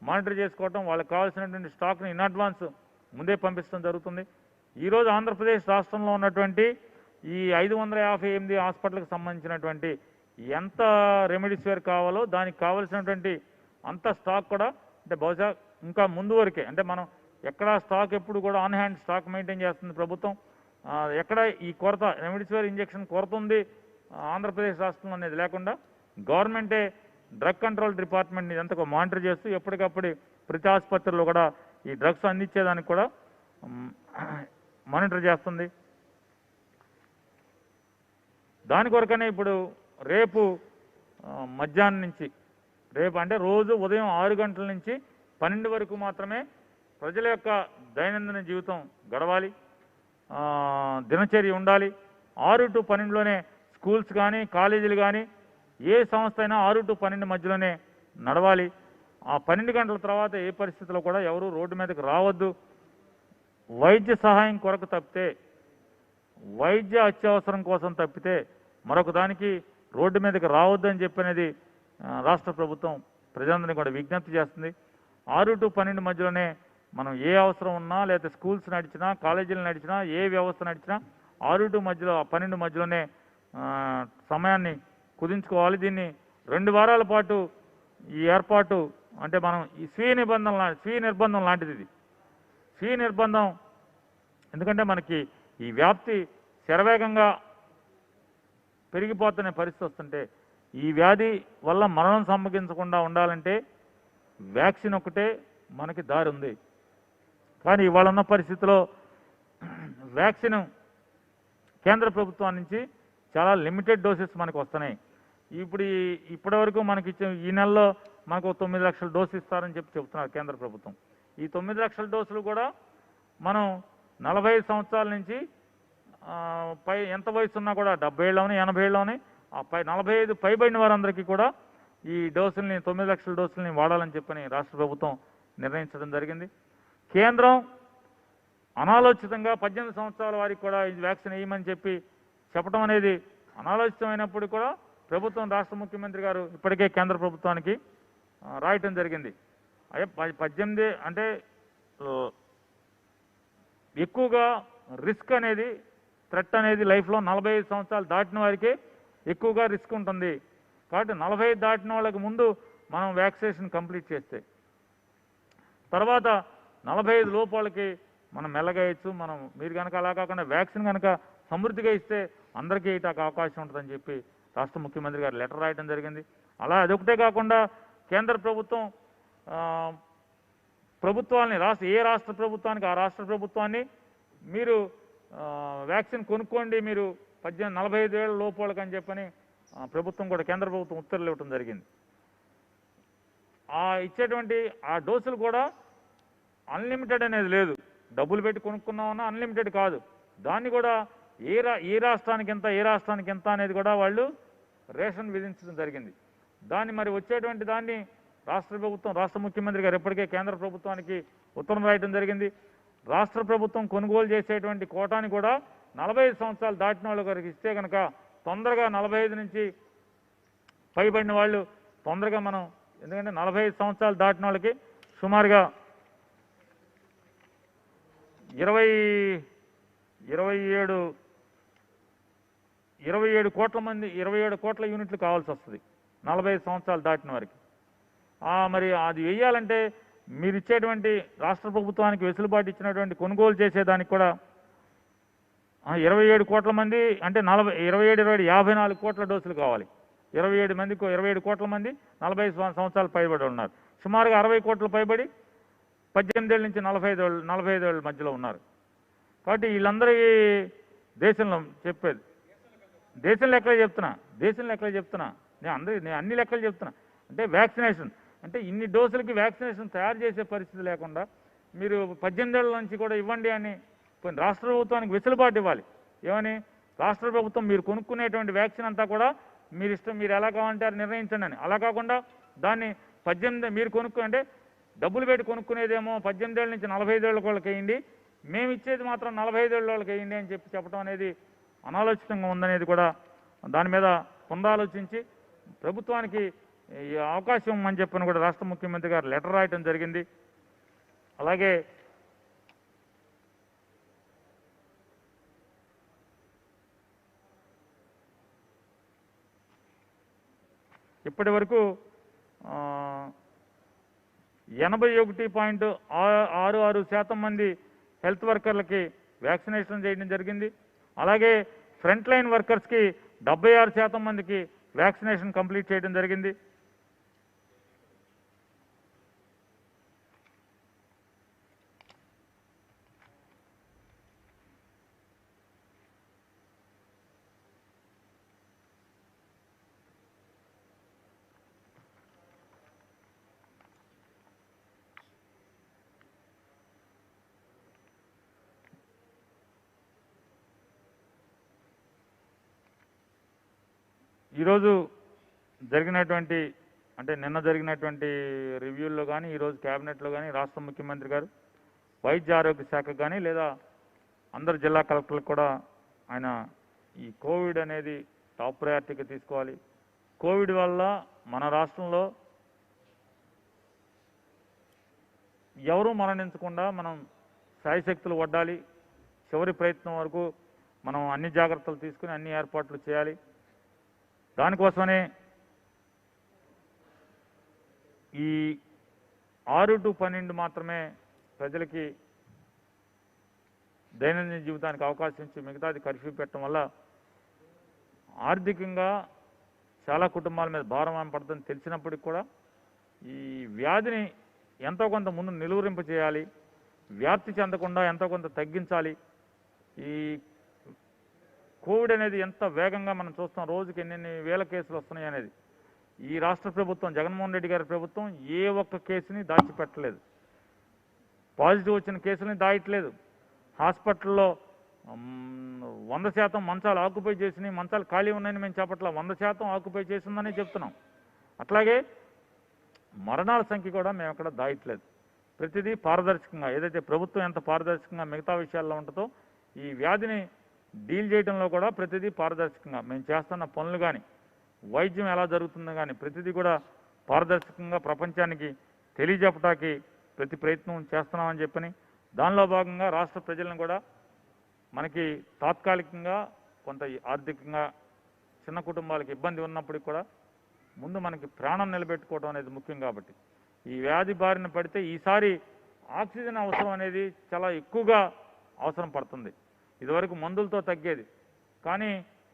మానిటర్ చేసుకోవటం వాళ్ళకి కావాల్సినటువంటి స్టాక్ని ఇన్ అడ్వాన్స్ ముందే పంపించడం జరుగుతుంది. ఈరోజు ఆంధ్రప్రదేశ్ రాష్ట్రంలో ఉన్నటువంటి ఈ 558 హాస్పిటల్కి సంబంధించినటువంటి ఎంత రెమిడిసివిర్ కావాలో దానికి కావాల్సినటువంటి అంత స్టాక్ కూడా అంటే బహుశా ఇంకా ముందు వరకే అంటే మనం ఎక్కడ స్టాక్ ఎప్పుడు కూడా ఆన్ హ్యాండ్ స్టాక్ మెయింటైన్ చేస్తుంది ప్రభుత్వం. ఎక్కడ ఈ కొరత రెమిడిసివిర్ ఇంజెక్షన్ కొరత ఉంది ఆంధ్రప్రదేశ్ రాష్ట్రంలో అనేది లేకుండా గవర్నమెంటే డ్రగ్ కంట్రోల్ డిపార్ట్మెంట్ని ఇదంతా మానిటర్ చేస్తూ ఎప్పటికప్పుడు ప్రతి ఆసుపత్రిలో కూడా ఈ డ్రగ్స్ అందించేదానికి కూడా మానిటర్ చేస్తుంది. దాని కొరకనే ఇప్పుడు రేపు మధ్యాహ్నం నుంచి రేపు అంటే రోజు ఉదయం 6 గంటల నుంచి 12 వరకు మాత్రమే ప్రజల యొక్క దైనందిన జీవితం గడవాలి, దినచర్య ఉండాలి. 6 to 12లోనే స్కూల్స్ కానీ కాలేజీలు కానీ ఏ సంస్థ అయినా 6 to 12 మధ్యలోనే నడవాలి. ఆ 12 గంటల తర్వాత ఏ పరిస్థితిలో కూడా ఎవరు రోడ్డు మీదకి రావద్దు. వైద్య సహాయం కొరకు తప్పితే, వైద్య అత్యవసరం కోసం తప్పితే మరొక దానికి రోడ్డు మీదకి రావద్దని చెప్పనేది రాష్ట్ర ప్రభుత్వం ప్రజలందరినీ కూడా విజ్ఞప్తి చేస్తుంది. 6 to 12 మధ్యలోనే మనం ఏ అవసరం ఉన్నా, లేకపోతే స్కూల్స్ నడిచినా, కాలేజీలు నడిచినా, ఏ వ్యవస్థ నడిచినా 6 to 12 మధ్యలోనే సమయాన్ని కుదించుకోవాలి. దీన్ని 2 వారాల పాటు ఈ ఏర్పాటు అంటే మనం ఈ స్వీయ నిర్బంధం లాంటిది. ఇది స్వీయ నిర్బంధం ఎందుకంటే మనకి ఈ వ్యాప్తి శరవేగంగా పెరిగిపోతున్న పరిస్థితి వస్తుంటే ఈ వ్యాధి వల్ల మరణం సంభవించకుండా ఉండాలంటే వ్యాక్సిన్ ఒకటే మనకి దారి ఉంది. కానీ ఇవాళ ఉన్న పరిస్థితిలో వ్యాక్సిన్ కేంద్ర ప్రభుత్వం నుంచి చాలా లిమిటెడ్ డోసెస్ మనకు వస్తున్నాయి. ఇప్పటి వరకు మనకి ఇచ్చే ఈ నెలలో మనకు 9 లక్షల డోసు ఇస్తారని చెప్తున్నారు కేంద్ర ప్రభుత్వం. ఈ 9 లక్షల డోసులు కూడా మనం 45 సంవత్సరాల నుంచి పై ఎంత వయసు ఉన్నా కూడా 70 ఏళ్ళలోని 80 ఏళ్ళలోని 45 పైబడిన వారందరికీ కూడా ఈ డోసుల్ని 9 లక్షల డోసుల్ని వాడాలని చెప్పని రాష్ట్ర ప్రభుత్వం నిర్ణయించడం జరిగింది. కేంద్రం అనాలోచితంగా 18 సంవత్సరాల వారికి కూడా ఈ వ్యాక్సిన్ వేయమని చెప్పడం అనేది అనాలోచితమైనప్పుడు కూడా ప్రభుత్వం రాష్ట్ర ముఖ్యమంత్రి గారు ఇప్పటికే కేంద్ర ప్రభుత్వానికి రాయటం జరిగింది. 18 అంటే ఎక్కువగా రిస్క్ అనేది థ్రెట్ అనేది లైఫ్లో 45 సంవత్సరాలు దాటిన వారికే ఎక్కువగా రిస్క్ ఉంటుంది. కాబట్టి 45 దాటిన వాళ్ళకి ముందు మనం వ్యాక్సినేషన్ కంప్లీట్ చేస్తే తర్వాత 45 లోపు వాళ్ళకి మనం మెల్లగా ఇచ్చు మీరు కనుక అలా కాకుండా వ్యాక్సిన్ కనుక సమృద్ధిగా ఇస్తే అందరికీ ఇటాక అవకాశం ఉంటుందని చెప్పి రాష్ట్ర ముఖ్యమంత్రి గారు లెటర్ రాయడం జరిగింది. అలా అదొకటే కాకుండా కేంద్ర ప్రభుత్వం ప్రభుత్వాన్ని ఏ రాష్ట్ర ప్రభుత్వానికి ఆ రాష్ట్ర ప్రభుత్వాన్ని మీరు వ్యాక్సిన్ కొనుక్కోండి మీరు 45 ఏళ్ళ లోపు వాళ్ళకని చెప్పని ప్రభుత్వం కూడా కేంద్ర ప్రభుత్వం ఉత్తర్వులు ఇవ్వడం జరిగింది. ఇచ్చేటువంటి ఆ డోసులు కూడా అన్లిమిటెడ్ అనేది లేదు. డబ్బులు పెట్టి కొనుక్కున్నామన్నా అన్లిమిటెడ్ కాదు. దాన్ని కూడా ఏ రాష్ట్రానికి ఎంత అనేది కూడా వాళ్ళు రేషన్ విధించడం జరిగింది. దాన్ని మరి వచ్చేటువంటి దాన్ని రాష్ట్ర ముఖ్యమంత్రి గారు ఇప్పటికే కేంద్ర ప్రభుత్వానికి ఉత్తరం రాయడం జరిగింది. రాష్ట్ర ప్రభుత్వం కొనుగోలు చేసేటువంటి కోటాని కూడా 45 సంవత్సరాలు దాటిన వాళ్ళకి ఇస్తే కనుక తొందరగా 45 నుంచి పైబడిన వాళ్ళు తొందరగా మనం ఎందుకంటే 45 సంవత్సరాలు దాటిన వాళ్ళకి సుమారుగా 27 కోట్ల మంది 27 కోట్ల యూనిట్లు కావాల్సి వస్తుంది 45 సంవత్సరాలు దాటిన వారికి. మరి అది వేయాలంటే మీరు ఇచ్చేటువంటి రాష్ట్ర ప్రభుత్వానికి వెసులుబాటు ఇచ్చినటువంటి కొనుగోలు చేసేదానికి కూడా 27 కోట్ల మంది అంటే 54 కోట్ల డోసులు కావాలి. 27 కోట్ల మంది 45 సంవత్సరాలు పైబడి ఉన్నారు. సుమారుగా 60 కోట్ల పైబడి 18 ఏళ్ళ నుంచి 45 ఏళ్ళ మధ్యలో ఉన్నారు. కాబట్టి వీళ్ళందరికీ దేశంలో చెప్పేది దేశం లెక్కలే చెప్తున్నా నేను అన్ని లెక్కలు చెప్తున్నా. అంటే వ్యాక్సినేషన్ అంటే ఇన్ని డోసులకి వ్యాక్సినేషన్ తయారు చేసే పరిస్థితి లేకుండా మీరు 18 ఏళ్ళ నుంచి కూడా ఇవ్వండి అని రాష్ట్ర ప్రభుత్వానికి వెసులుబాటు ఇవ్వాలి. ఏమని రాష్ట్ర ప్రభుత్వం మీరు కొనుక్కునేటువంటి వ్యాక్సిన్ అంతా కూడా మీరు ఇష్టం మీరు ఎలా కావాలంటే అది నిర్ణయించండి అని. అలా కాకుండా దాన్ని 18 మీరు అంటే డబ్బులు పెట్టి కొనుక్కునేదేమో 18 ఏళ్ళ నుంచి 45 ఏళ్ళ వాళ్ళకి వేయండి, మేము ఇచ్చేది మాత్రం 45 ఏళ్ళ వాళ్ళకి వేయండి అని చెప్పడం అనేది అనాలోచితంగా ఉందనేది కూడా దాని మీద పునరాలోచించి ప్రభుత్వానికి ఈ అవకాశం అని చెప్పని కూడా రాష్ట్ర ముఖ్యమంత్రి గారు లెటర్ రాయటం జరిగింది. అలాగే ఇప్పటి వరకు 81.66% మంది హెల్త్ వర్కర్లకి వ్యాక్సినేషన్ చేయడం జరిగింది. అలాగే ఫ్రంట్ లైన్ వర్కర్స్కి 76% మందికి వ్యాక్సినేషన్ కంప్లీట్ చేయడం జరిగింది. ఈరోజు జరిగినటువంటి అంటే నిన్న జరిగినటువంటి రివ్యూల్లో కానీ ఈరోజు క్యాబినెట్లో కానీ రాష్ట్ర ముఖ్యమంత్రి గారు వైద్య ఆరోగ్య శాఖకు కానీ లేదా అందరు జిల్లా కలెక్టర్లకు కూడా ఆయన ఈ కోవిడ్ అనేది టాప్ ప్రయారిటీగా తీసుకోవాలి. కోవిడ్ వల్ల మన రాష్ట్రంలో ఎవరూ మరణించకుండా మనం శాయశక్తులు వడ్డాలి. చివరి ప్రయత్నం వరకు మనం అన్ని జాగ్రత్తలు తీసుకుని అన్ని ఏర్పాట్లు చేయాలి. దానికోసమనే ఈ 6 to 12 మాత్రమే ప్రజలకి దైనందిన జీవితానికి అవకాశం ఇచ్చి మిగతాది కర్ఫ్యూ పెట్టడం వల్ల ఆర్థికంగా చాలా కుటుంబాల మీద భారం పడుతుందని తెలిసినప్పటికి కూడా ఈ వ్యాధిని ఎంతో కొంత ముందు నిలువరింప చేయాలి, వ్యాప్తి చెందకుండా ఎంతో కొంత తగ్గించాలి. ఈ కోవిడ్ అనేది ఎంత వేగంగా మనం చూస్తాం, రోజుకి ఎన్ని వేల కేసులు వస్తున్నాయి అనేది. ఈ రాష్ట్ర ప్రభుత్వం జగన్మోహన్ రెడ్డి గారి ప్రభుత్వం ఏ ఒక్క కేసుని దాచిపెట్టలేదు. పాజిటివ్ వచ్చిన కేసులని దాయట్లేదు. హాస్పిటల్లో 100% మంచాలు ఆక్యుపై చేసినాయి, మంచాలు ఖాళీ ఉన్నాయని మేము చెప్పట్లా, 100% ఆక్యుపై చేసిందని చెప్తున్నాం. అట్లాగే మరణాల సంఖ్య కూడా మేము ఎక్కడ దాయట్లేదు. ప్రతిదీ పారదర్శకంగా, ఏదైతే ప్రభుత్వం ఎంత పారదర్శకంగా మిగతా విషయాల్లో ఉంటుందో ఈ వ్యాధిని డీల్ చేయడంలో కూడా ప్రతిదీ పారదర్శకంగా మేము చేస్తున్న పనులు కానీ వైద్యం ఎలా జరుగుతుందో కానీ ప్రతిదీ కూడా పారదర్శకంగా ప్రపంచానికి తెలియజెప్పడానికి ప్రతి ప్రయత్నం చేస్తున్నామని చెప్పని, దానిలో భాగంగా రాష్ట్ర ప్రజలను కూడా మనకి తాత్కాలికంగా కొంత ఆర్థికంగా చిన్న కుటుంబాలకు ఇబ్బంది ఉన్నప్పటికీ కూడా ముందు మనకి ప్రాణం నిలబెట్టుకోవడం అనేది ముఖ్యం. కాబట్టి ఈ వ్యాధి బారిన పడితే ఈసారి ఆక్సిజన్ అవసరం అనేది చాలా ఎక్కువగా అవసరం పడుతుంది. ఇదివరకు మందులతో తగ్గేది, కానీ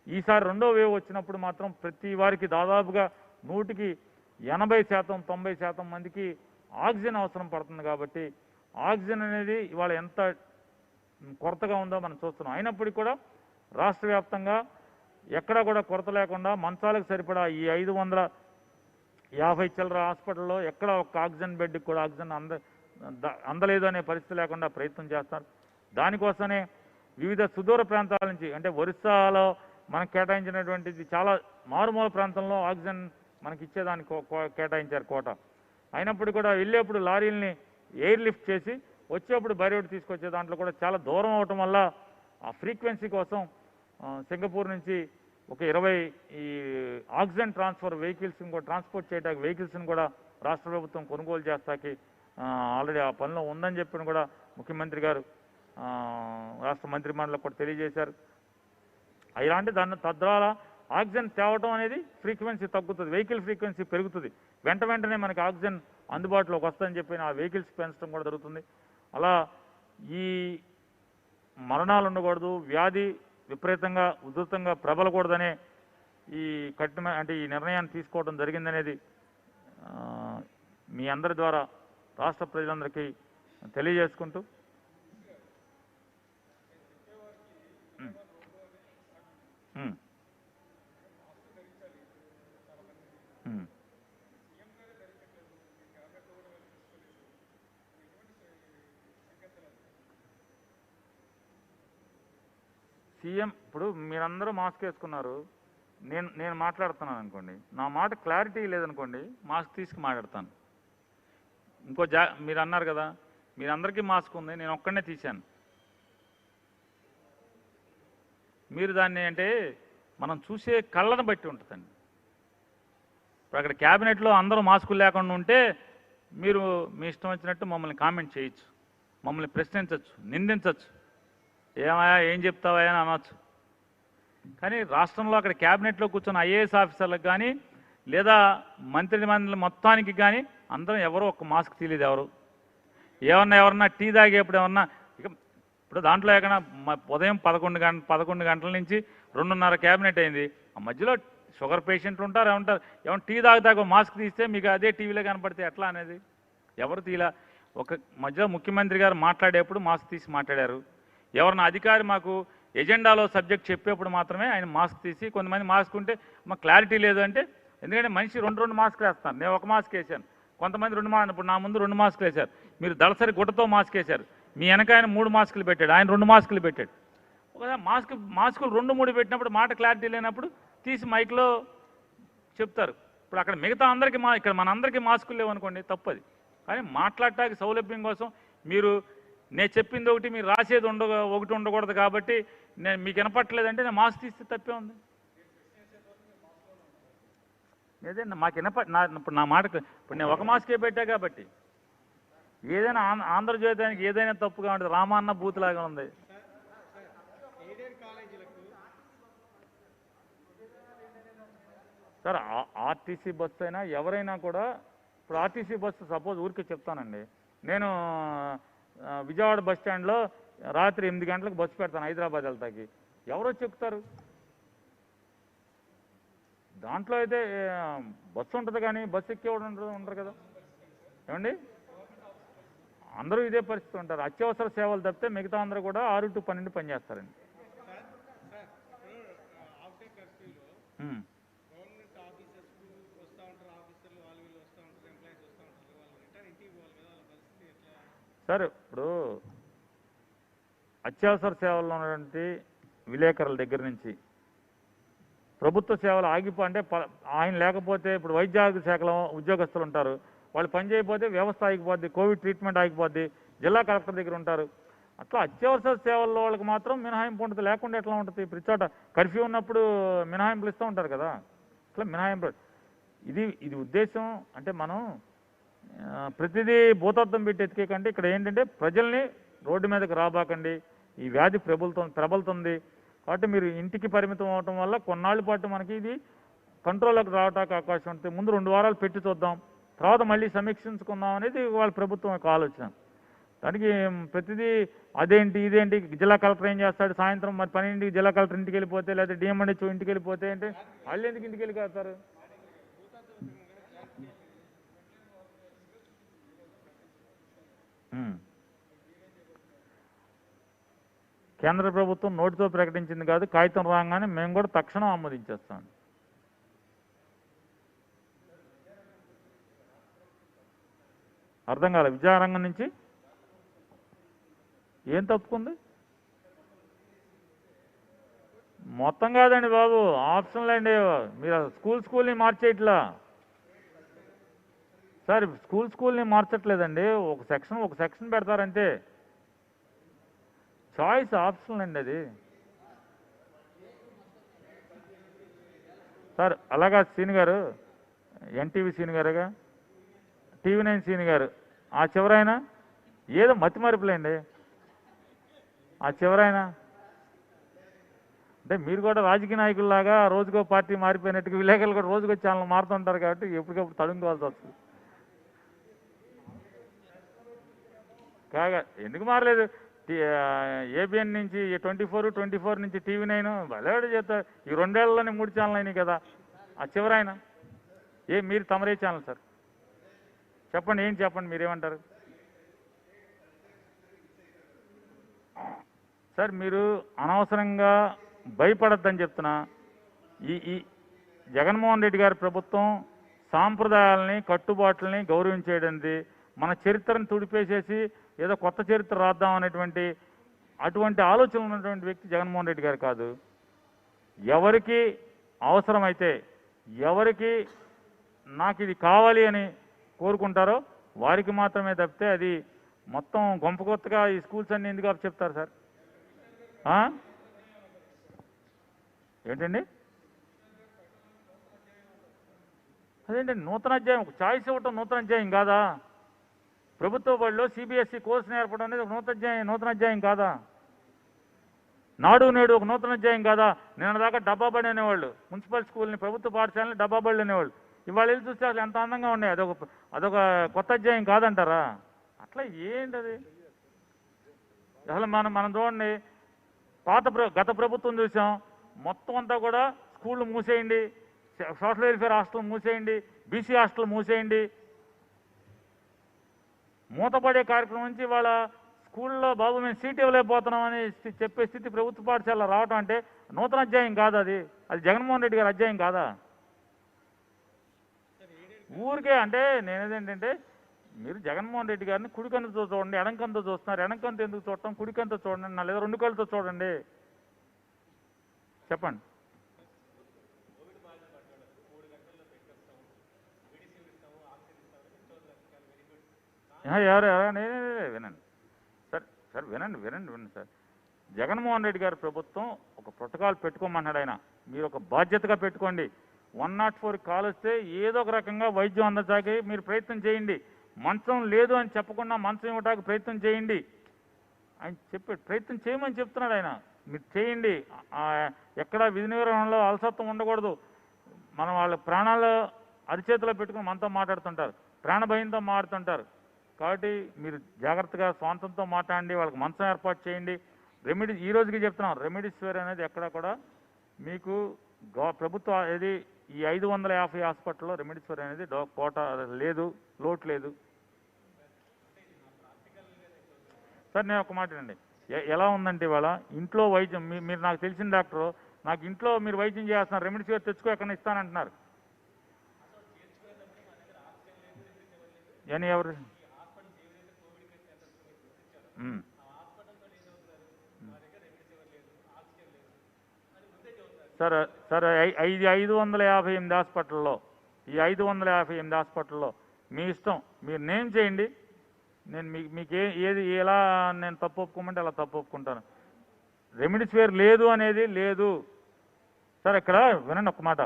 ఈసారి రెండో వేవ్ వచ్చినప్పుడు మాత్రం ప్రతి వారికి దాదాపుగా 100కి 80% 90% మందికి ఆక్సిజన్ అవసరం పడుతుంది. కాబట్టి ఆక్సిజన్ అనేది ఇవాళ ఎంత కొరతగా ఉందో మనం చూస్తున్నాం. అయినప్పటికీ కూడా రాష్ట్ర వ్యాప్తంగా ఎక్కడా కూడా కొరత లేకుండా మంచాలకు సరిపడా ఈ 550 చిల్లర హాస్పిటల్లో ఎక్కడ ఒక ఆక్సిజన్ బెడ్కి కూడా ఆక్సిజన్ అందలేదు అనే పరిస్థితి లేకుండా ప్రయత్నం చేస్తారు. దానికోసమే వివిధ సుదూర ప్రాంతాల నుంచి, అంటే ఒరిస్సాలో మనకు కేటాయించినటువంటిది చాలా మారుమూల ప్రాంతంలో ఆక్సిజన్ మనకి ఇచ్చేదానికి కేటాయించారు కోట. అయినప్పుడు కూడా వెళ్ళేప్పుడు లారీల్ని ఎయిర్ లిఫ్ట్ చేసి వచ్చేప్పుడు బయట తీసుకొచ్చే దాంట్లో కూడా చాలా దూరం అవటం వల్ల ఆ ఫ్రీక్వెన్సీ కోసం సింగపూర్ నుంచి ఒక 20 ఈ ఆక్సిజన్ ట్రాన్స్ఫర్ వెహికల్స్ని కూడా ట్రాన్స్పోర్ట్ చేయడానికి వెహికల్స్ని కూడా రాష్ట్ర ప్రభుత్వం కొనుగోలు చేస్తాకి ఆల్రెడీ ఆ పనిలో ఉందని చెప్పిన కూడా ముఖ్యమంత్రి గారు రాష్ట్ర మంత్రిమండలికి కూడా తెలియజేశారు. ఇలాంటి దాన్ని తద్వారా ఆక్సిజన్ తేవటం అనేది ఫ్రీక్వెన్సీ తగ్గుతుంది, వెహికల్ ఫ్రీక్వెన్సీ పెరుగుతుంది, వెంటనే మనకి ఆక్సిజన్ అందుబాటులోకి వస్తుందని చెప్పి ఆ వెహికల్స్ పెంచడం కూడా జరుగుతుంది. అలా ఈ మరణాలు ఉండకూడదు, వ్యాధి విపరీతంగా ఉధృతంగా ప్రబలకూడదనే ఈ ఈ నిర్ణయాన్ని తీసుకోవడం జరిగిందనేది మీ అందరి ద్వారా రాష్ట్ర ప్రజలందరికీ తెలియజేసుకుంటూ సీఎం ఇప్పుడు మీరందరూ మాస్క్ వేసుకున్నారు, నేను మాట్లాడుతున్నాను అనుకోండి, నా మాట క్లారిటీ లేదనుకోండి మాస్క్ తీసుకు మాట్లాడతాను. మీరు అన్నారు కదా మీరందరికీ మాస్క్ ఉంది, నేను ఒక్కడనే తీశాను. మీరు దాన్ని అంటే మనం చూసే కళ్ళను బట్టి ఉంటుందండి. ఇప్పుడు అక్కడ క్యాబినెట్లో అందరూ మాస్కులు లేకుండా ఉంటే మీరు మీ ఇష్టం వచ్చినట్టు మమ్మల్ని కామెంట్ చేయొచ్చు, మమ్మల్ని ప్రశ్నించవచ్చు, నిందించవచ్చు, ఏమయ్యా ఏం చెప్తావా అని అనొచ్చు. కానీ రాష్ట్రంలో అక్కడ క్యాబినెట్లో కూర్చున్న ఐఏఎస్ ఆఫీసర్లకు కానీ లేదా మంత్రి మొత్తానికి కానీ అందరం ఎవరో ఒక మాస్క్ తీయలేదు. ఎవరన్నా టీ తాగేప్పుడు ఏమన్నా ఇప్పుడు దాంట్లో ఎక్కడ ఉదయం 11 గంటల నుంచి 2:30 క్యాబినెట్ అయింది. ఆ మధ్యలో షుగర్ పేషెంట్లు ఉంటారు, ఏమన్నా టీ తాగుతాక మాస్క్ తీస్తే మీకు అదే టీవీలో కనపడితే ఎట్లా అనేది ఎవరు తీలా. ఒక మధ్యలో ముఖ్యమంత్రి గారు మాట్లాడేప్పుడు మాస్క్ తీసి మాట్లాడారు. ఎవరన్నా అధికారి మాకు ఎజెండాలో సబ్జెక్ట్ చెప్పేప్పుడు మాత్రమే ఆయన మాస్క్ తీసి, కొంతమంది మాస్క్ ఉంటే మాకు క్లారిటీ లేదు అంటే, ఎందుకంటే మనిషి 2 మాస్కులు వేస్తాను, నేను ఒక మాస్క్ వేసాను, కొంతమంది 2 ఇప్పుడు నా ముందు 2 మాస్కులు వేశారు, మీరు దళసరి గుట్టతో మాస్క్ వేశారు, మీ వెనక ఆయన 3 మాస్కులు పెట్టాడు, ఆయన 2 మాస్కులు పెట్టాడు. ఒక మాస్కులు 2, 3 పెట్టినప్పుడు మాట క్లారిటీ లేనప్పుడు తీసి మైక్లో చెప్తారు. ఇప్పుడు అక్కడ మిగతా అందరికీ ఇక్కడ మనందరికీ మాస్కులు లేవనుకోండి తప్పది. కానీ మాట్లాడటానికి సౌలభ్యం కోసం మీరు నేను చెప్పింది ఒకటి మీరు రాసేది ఒకటి ఉండకూడదు కాబట్టి నేను మీకు వినపట్టలేదంటే నేను మాస్క్ తీస్తే తప్పే ఉంది. ఏదైనా మాకు ఇప్పుడు నా మాటకు ఇప్పుడు నేను ఒక మాస్కే పెట్టా కాబట్టి ఏదైనా ఆంధ్రజ్యోతానికి ఏదైనా తప్పుగా ఉంటుంది. రామాన్న బూత్లాగా ఉంది. సార్ ఆర్టీసీ బస్సు అయినా ఎవరైనా కూడా ఇప్పుడు ఆర్టీసీ బస్సు సపోజ్ ఊరికే చెప్తానండి. నేను విజయవాడ బస్ స్టాండ్లో రాత్రి 8 గంటలకు బస్సు పెడతాను హైదరాబాద్ వెళ్తాకి. ఎవరో చెప్తారు దాంట్లో అయితే బస్సు ఉంటుంది కానీ బస్సు ఎక్కేవాడు ఉండరు కదా ఏమండి. అందరూ ఇదే పరిస్థితి ఉంటారు. అత్యవసర సేవలు తప్పితే మిగతా అందరూ కూడా 6 to 12 పనిచేస్తారండి. సార్ ఇప్పుడు అత్యవసర సేవల్లో ఉన్నటువంటి విలేకరుల దగ్గర నుంచి ప్రభుత్వ సేవలు అంటే ఆయన లేకపోతే ఇప్పుడు వైద్య ఆరోగ్య శాఖలో ఉద్యోగస్తులు ఉంటారు. వాళ్ళు పని చేయకపోతే వ్యవస్థ ఆగిపోద్ది, కోవిడ్ ట్రీట్మెంట్ ఆగిపోద్ది, జిల్లా కలెక్టర్ దగ్గర ఉంటారు. అట్లా అత్యవసర సేవల్లో వాళ్ళకి మాత్రం మినహాయింపు ఉంటుంది. లేకుండా ఎట్లా ఉంటుంది? ప్రతి చోట కర్ఫ్యూ ఉన్నప్పుడు మినహాయింపులు ఇస్తూ ఉంటారు కదా. అట్లా మినహాయింపు ఇది ఉద్దేశం. అంటే మనం ప్రతిదీ భూతత్వం పెట్టి ఎతికేకంటే ఇక్కడ ఏంటంటే ప్రజల్ని రోడ్డు మీదకి రాబాకండి, ఈ వ్యాధి ప్రబలుతుంది కాబట్టి మీరు ఇంటికి పరిమితం అవటం వల్ల కొన్నాళ్ళ పాటు మనకి ఇది కంట్రోల్లోకి రావడానికి అవకాశం ఉంటుంది. ముందు 2 వారాలు పెట్టి చూద్దాం, తర్వాత మళ్ళీ సమీక్షించుకుందాం అనేది వాళ్ళ ప్రభుత్వం యొక్క ఆలోచన. దానికి ప్రతిదీ అదేంటి ఇదేంటి జిల్లా కలెక్టర్ ఏం చేస్తాడు సాయంత్రం మరి 12కి జిల్లా కలెక్టర్ ఇంటికి వెళ్ళిపోతే లేదా డిఎంఎన్హెచ్ఓ ఇంటికి వెళ్ళిపోతే అంటే వాళ్ళు ఎందుకు ఇంటికి వెళ్ళిపోతారు? కేంద్ర ప్రభుత్వం నోటితో ప్రకటించింది కాదు, కాగితం రాగానే మేము కూడా తక్షణం ఆమోదించేస్తాం. అర్థం కాలే. విద్యారంగం నుంచి ఏం తప్పుకుంది? మొత్తం కాదండి బాబు, ఆప్షన్లు అండి. మీరు స్కూల్ని మార్చేయట్లా సార్. స్కూల్ని మార్చట్లేదండి. ఒక సెక్షన్ పెడతారంటే చాయిస్ ఆప్షన్లు అండి అది సార్. అలాగా సీని గారు, ఎన్టీవీ సీని గారుగా, TV9 సీని గారు, ఆ చివరైనా ఏదో మతి మరుపులేండి. ఆ చివరైనా అంటే మీరు కూడా రాజకీయ నాయకుల్లాగా రోజుకో పార్టీ మారిపోయినట్టుగా విలేకరులు కూడా రోజుకో ఛానల్ మారుతుంటారు కాబట్టి ఎప్పటికప్పుడు తడుముకోవాల్సి వస్తుంది. కాగా ఎందుకు మారలేదు? ABN నుంచి 24 నుంచి TV9 బలవాడు చేస్తారు. ఈ 2 ఏళ్లలోనే 3 ఛానల్ అయినాయి కదా. ఆ చివరాయన మీరు తమరే ఛానల్ సార్. చెప్పండి, ఏంటి చెప్పండి, మీరేమంటారు సార్? మీరు అనవసరంగా భయపడద్దని చెప్తున్నా. ఈ జగన్మోహన్ రెడ్డి గారి ప్రభుత్వం సాంప్రదాయాలని కట్టుబాట్లని గౌరవించేయడంది, మన చరిత్రను తుడిపేసేసి ఏదో కొత్త చరిత్ర రాద్దాం అనేటువంటి అటువంటి ఆలోచన ఉన్నటువంటి వ్యక్తి జగన్మోహన్ రెడ్డి గారు కాదు. ఎవరికి అవసరమైతే, ఎవరికి నాకు ఇది కావాలి అని కోరుకుంటారో వారికి మాత్రమే తప్పితే అది మొత్తం గొంప కొత్తగా ఈ స్కూల్స్ అన్ని ఎందుకు చెప్తారు సార్? ఏంటండి అదేంటండి నూతన అధ్యాయం? ఒక చాయిస్ ఇవ్వటం నూతన అధ్యాయం కాదా? ప్రభుత్వ బడిలో CBSE కోర్సు నేర్పడం అనేది ఒక నూతన అధ్యాయం కాదా? నాడు నేడు ఒక నూతన అధ్యాయం కాదా? నిన్న దాకా డబ్బా బడి అనేవాళ్ళు, మున్సిపల్ స్కూల్ని ప్రభుత్వ పాఠశాలని డబ్బా బడులు అనేవాళ్ళు. ఇవాళ వెళ్ళి చూస్తే అసలు ఎంత అందంగా ఉన్నాయి. అదొక కొత్త అధ్యాయం కాదంటారా? అట్లా ఏంటది అసలు? మనం చూడండి, గత ప్రభుత్వం చూసాం, మొత్తం అంతా కూడా స్కూళ్ళు మూసేయండి, సోషల్ వెల్ఫేర్ హాస్టల్ మూసేయండి, BC హాస్టల్ మూసేయండి, మూతపడే కార్యక్రమం నుంచి వాళ్ళ స్కూల్లో బాబు మేము సీట్ ఇవ్వలేకపోతున్నామని చెప్పే స్థితి ప్రభుత్వ పాఠశాల రావటం అంటే నూతన అధ్యాయం కాదు. అది జగన్మోహన్ రెడ్డి గారి అధ్యాయం కాదా? ఊరికే అంటే నేనేదేంటంటే మీరు జగన్మోహన్ రెడ్డి గారిని కుడికంతో చూడండి, ఎడంకంతో చూస్తున్నారు. ఎడంకంతో ఎందుకు చూడటం, కుడికంతో చూడండి, లేదా 2 కళ్ళతో చూడండి. చెప్పండి. ఎవరు వినండి సార్. సార్ వినండి సార్. జగన్మోహన్ రెడ్డి గారి ప్రభుత్వం ఒక ప్రోటోకాల్ పెట్టుకోమన్నాడు ఆయన. మీరు ఒక బాధ్యతగా పెట్టుకోండి. 104 కాల్ వస్తే ఏదో ఒక రకంగా వైద్యం అందజాకి మీరు ప్రయత్నం చేయండి. మంచం లేదు అని చెప్పకుండా మంచం ఇవ్వడానికి ప్రయత్నం చేయండి ఆయన ప్రయత్నం చేయమని చెప్తున్నాడు ఆయన. మీరు చేయండి. ఎక్కడ విధి నిర్వహణలో అలసత్వం ఉండకూడదు. మనం వాళ్ళ ప్రాణాలు అరిచేతిలో పెట్టుకుని మనతో మాట్లాడుతుంటారు, ప్రాణ భయంతో మాట్లాడుతుంటారు. కాబట్టి మీరు జాగ్రత్తగా స్వాంతంతో మాట్లాడండి, వాళ్ళకి మంచం ఏర్పాటు చేయండి. ఈ రోజుకి చెప్తున్నాం, రెమిడిసివిర్ అనేది ఎక్కడ కూడా మీకు ప్రభుత్వం ఇది ఈ 550 హాస్పిటల్లో రెమిడిసివిర్ అనేది కోట లేదు, లోటు లేదు. సార్ నేను ఒక మాట అండి, ఎలా ఉందంటే ఇవాళ ఇంట్లో వైద్యం మీరు నాకు తెలిసిన డాక్టరు నాకు ఇంట్లో మీరు వైద్యం చేస్తున్నారు, రెమిడిసివిర్ తెచ్చుకో ఎక్కడ ఇస్తానంటున్నారు. అని ఎవరు సార్ 558 హాస్పిటల్లో ఈ 558 హాస్పిటల్లో మీ ఇష్టం, మీరు నేమ్ చేయండి. నేను మీకు ఏది ఎలా నేను తప్పు ఒప్పుకోమంటే అలా తప్పు ఒప్పుకుంటాను. రెమిడిసివిర్ లేదు అనేది లేదు సార్. ఇక్కడ వినండి ఒక మాట,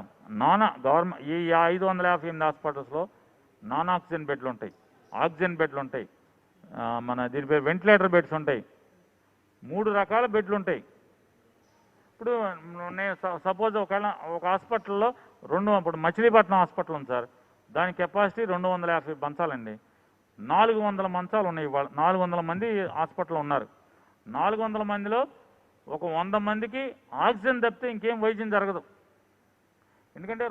గవర్నమెంట్ ఈ 558 హాస్పిటల్స్లో నాన్ ఆక్సిజన్ బెడ్లు ఉంటాయి, ఆక్సిజన్ బెడ్లు ఉంటాయి, మన దీని పేరు వెంటిలేటర్ బెడ్స్ ఉంటాయి, 3 రకాల బెడ్లు ఉంటాయి. ఇప్పుడు నేను సపోజ్ ఒకవేళ ఒక హాస్పిటల్లో ఇప్పుడు మచిలీపట్నం హాస్పిటల్ ఉంది సార్, దాని కెపాసిటీ 250 మంచాలండి. 400 మంచాలు ఉన్నాయి. 400 మంది హాస్పిటల్లో ఉన్నారు. 400 మందిలో ఒక 100 మందికి ఆక్సిజన్ తప్పితే ఇంకేం వైద్యం జరగదు. ఎందుకంటే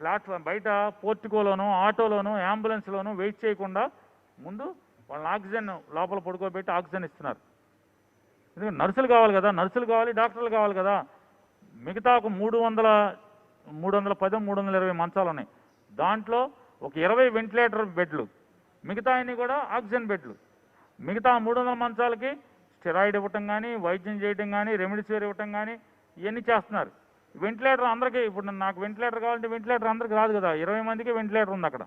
ప్లాట్ఫామ్ బయట పోర్టికోలోనూ ఆటోలోనూ అంబులెన్స్లోనూ వెయిట్ చేయకుండా ముందు వాళ్ళని ఆక్సిజన్ లోపల పడుకోబెట్టి ఆక్సిజన్ ఇస్తున్నారు. ఎందుకంటే నర్సులు కావాలి కదా, నర్సులు కావాలి, డాక్టర్లు కావాలి కదా. మిగతా ఒక 320 మంచాలు ఉన్నాయి. దాంట్లో ఒక 20 వెంటిలేటర్ బెడ్లు, మిగతా అన్ని కూడా ఆక్సిజన్ బెడ్లు. మిగతా 300 మంచాలకి స్టెరాయిడ్ ఇవ్వటం కానీ, వైద్యం చేయటం కానీ, రెమిడిసివిర్ ఇవ్వటం కానీ ఇవన్నీ చేస్తున్నారు. వెంటిలేటర్ అందరికీ, ఇప్పుడు నాకు వెంటిలేటర్ కావాలంటే వెంటిలేటర్ అందరికీ రాదు కదా, 20 మందికి వెంటిలేటర్ ఉంది అక్కడ.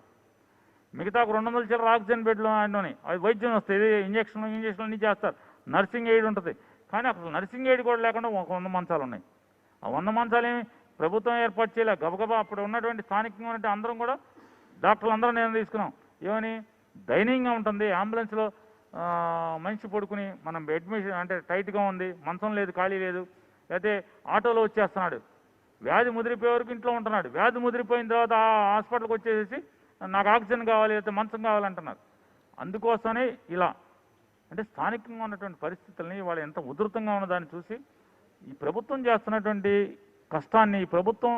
మిగతా 200 చిల్లర ఆక్సిజన్ బెడ్లు అన్నీ అవి వైద్యం వస్తాయి, ఇంజక్షన్లు అన్నీ చేస్తారు, నర్సింగ్ ఎయిడ్ ఉంటుంది. కానీ అసలు నర్సింగ్ ఎయిడ్ కూడా లేకుండా 100 మంచాలు ఉన్నాయి. ఆ 100 మంచాలు ఏమి ప్రభుత్వం ఏర్పాటు చేయలే, గబగబా అప్పుడు ఉన్నటువంటి స్థానికంగా ఉన్నట్టు అందరం కూడా డాక్టర్లు అందరం నేను తీసుకున్నాం. ఏమని దయనీయంగా ఉంటుంది, అంబులెన్స్లో మనిషి పడుకుని మనం అడ్మిషన్ అంటే టైట్గా ఉంది, మంచం లేదు, ఖాళీ లేదు, అయితే ఆటోలో వచ్చేస్తున్నాడు, వ్యాధి ముదిరిపోయే వరకు ఇంట్లో ఉంటున్నాడు. వ్యాధి ముదిరిపోయిన తర్వాత ఆ హాస్పిటల్కి వచ్చేసి నాకు ఆక్సిజన్ కావాలి, లేకపోతే మంచం కావాలంటున్నారు. అందుకోసమే ఇలా అంటే స్థానికంగా ఉన్నటువంటి పరిస్థితుల్ని వాళ్ళు ఎంత ఉధృతంగా ఉన్నదాన్ని చూసి ఈ ప్రభుత్వం చేస్తున్నటువంటి కష్టాన్ని, ఈ ప్రభుత్వం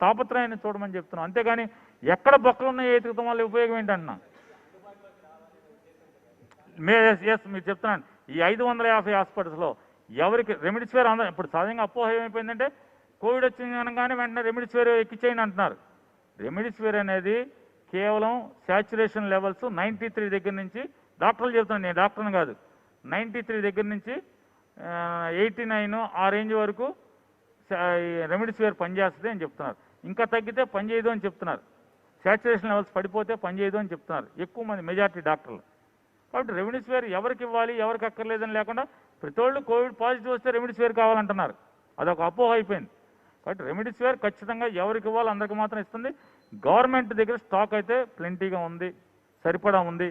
తాపత్రయాన్ని చూడమని చెప్తున్నాం. అంతేగాని ఎక్కడ బొక్కలు ఉన్నాయో ఎతుకుతాం వల్ల ఉపయోగం ఏంటన్నా మీరు చెప్తున్నాను. ఈ 550 హాస్పిటల్స్లో ఎవరికి రెమిడిసివిర్ ఇప్పుడు సహజంగా అపోహ ఏమైపోయిందంటే కోవిడ్ వచ్చింది అనగానే వెంటనే రెమిడిసివిర్ ఎక్కిచ్చేయండి అంటున్నారు. రెమిడిసివిర్ అనేది కేవలం శాచురేషన్ లెవెల్స్ 93 దగ్గర నుంచి, డాక్టర్లు చెప్తున్నాను, నేను డాక్టర్ని కాదు, 93 దగ్గర నుంచి 89 ఆ రేంజ్ వరకు రెమిడిసివిర్ పనిచేస్తుంది అని చెప్తున్నారు. ఇంకా తగ్గితే పనిచేయదు అని చెప్తున్నారు. శాచురేషన్ లెవెల్స్ పడిపోతే పనిచేయదు అని చెప్తున్నారు ఎక్కువ మంది మెజార్టీ డాక్టర్లు. కాబట్టి రెమిడిసివిర్ ఎవరికి ఇవ్వాలి, ఎవరికి అక్కర్లేదని లేకుండా ప్రతి వాళ్ళు కోవిడ్ పాజిటివ్ వస్తే రెమిడిసివిర్ కావాలంటున్నారు. అదొక అపోహ అయిపోయింది. కాబట్టి రెమిడిసివిర్ ఖచ్చితంగా ఎవరికి ఇవ్వాలి అందరికి మాత్రం ఇస్తుంది. గవర్నమెంట్ దగ్గర స్టాక్ అయితే ప్లెంటీగా ఉంది, సరిపడా ఉంది.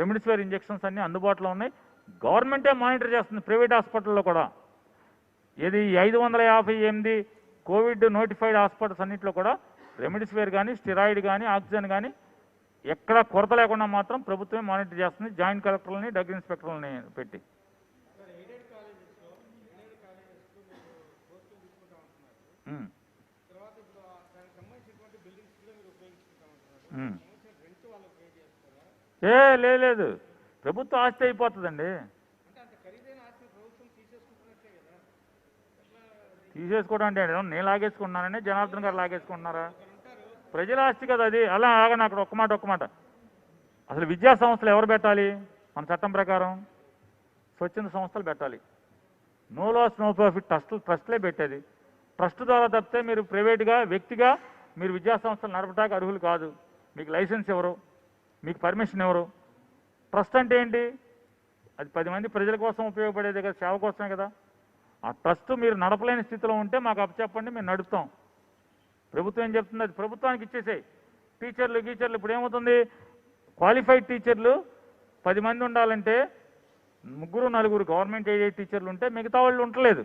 రెమిడిసివిర్ ఇంజెక్షన్స్ అన్నీ అందుబాటులో ఉన్నాయి. గవర్నమెంటే మానిటర్ చేస్తుంది ప్రైవేట్ హాస్పిటల్లో కూడా. ఇది 558 కోవిడ్ నోటిఫైడ్ హాస్పిటల్స్ అన్నింటిలో కూడా రెమిడిసివిర్ కానీ, స్టెరాయిడ్ కానీ, ఆక్సిజన్ కానీ ఎక్కడా కొరత లేకుండా మాత్రం ప్రభుత్వమే మానిటర్ చేస్తుంది, జాయింట్ కలెక్టర్లని, డ్రగ్ ఇన్స్పెక్టర్లని పెట్టి. లేదు, ప్రభుత్వ ఆస్తి అయిపోతుందండి. తీసేసుకోవడం అంటే నేను లాగేసుకుంటున్నానని జనార్దన్ గారు లాగేసుకుంటున్నారా? ప్రజల ఆస్తి కదా అది. అలా ఆగని అక్కడ ఒక్క మాట, అసలు విద్యా సంస్థలు ఎవరు పెట్టాలి? మన చట్టం ప్రకారం స్వచ్ఛంద సంస్థలు పెట్టాలి. నో లాస్ నో ప్రాఫిట్ ట్రస్ట్లే పెట్టేది. ట్రస్ట్ ద్వారా తప్పితే మీరు ప్రైవేట్గా వ్యక్తిగా మీరు విద్యా సంస్థలు నడపడానికి అర్హులు కాదు. మీకు లైసెన్స్ ఎవరు, మీకు పర్మిషన్ ఎవరు? ట్రస్ట్ అంటే ఏంటి? అది 10 మంది ప్రజల కోసం ఉపయోగపడేదే కదా, సేవ కోసమే కదా. ఆ ట్రస్ట్ మీరు నడపలేని స్థితిలో ఉంటే మాకు అప్పచెప్పండి, మేము నడుపుతాం. ప్రభుత్వం ఏం చెప్తుంది? అది ప్రభుత్వానికి ఇచ్చేసాయి. టీచర్లు ఇప్పుడు ఏమవుతుంది? క్వాలిఫైడ్ టీచర్లు 10 మంది ఉండాలంటే 3-4 గవర్నమెంట్ ఎయిడెడ్ టీచర్లు ఉంటే మిగతా వాళ్ళు ఉండలేదు.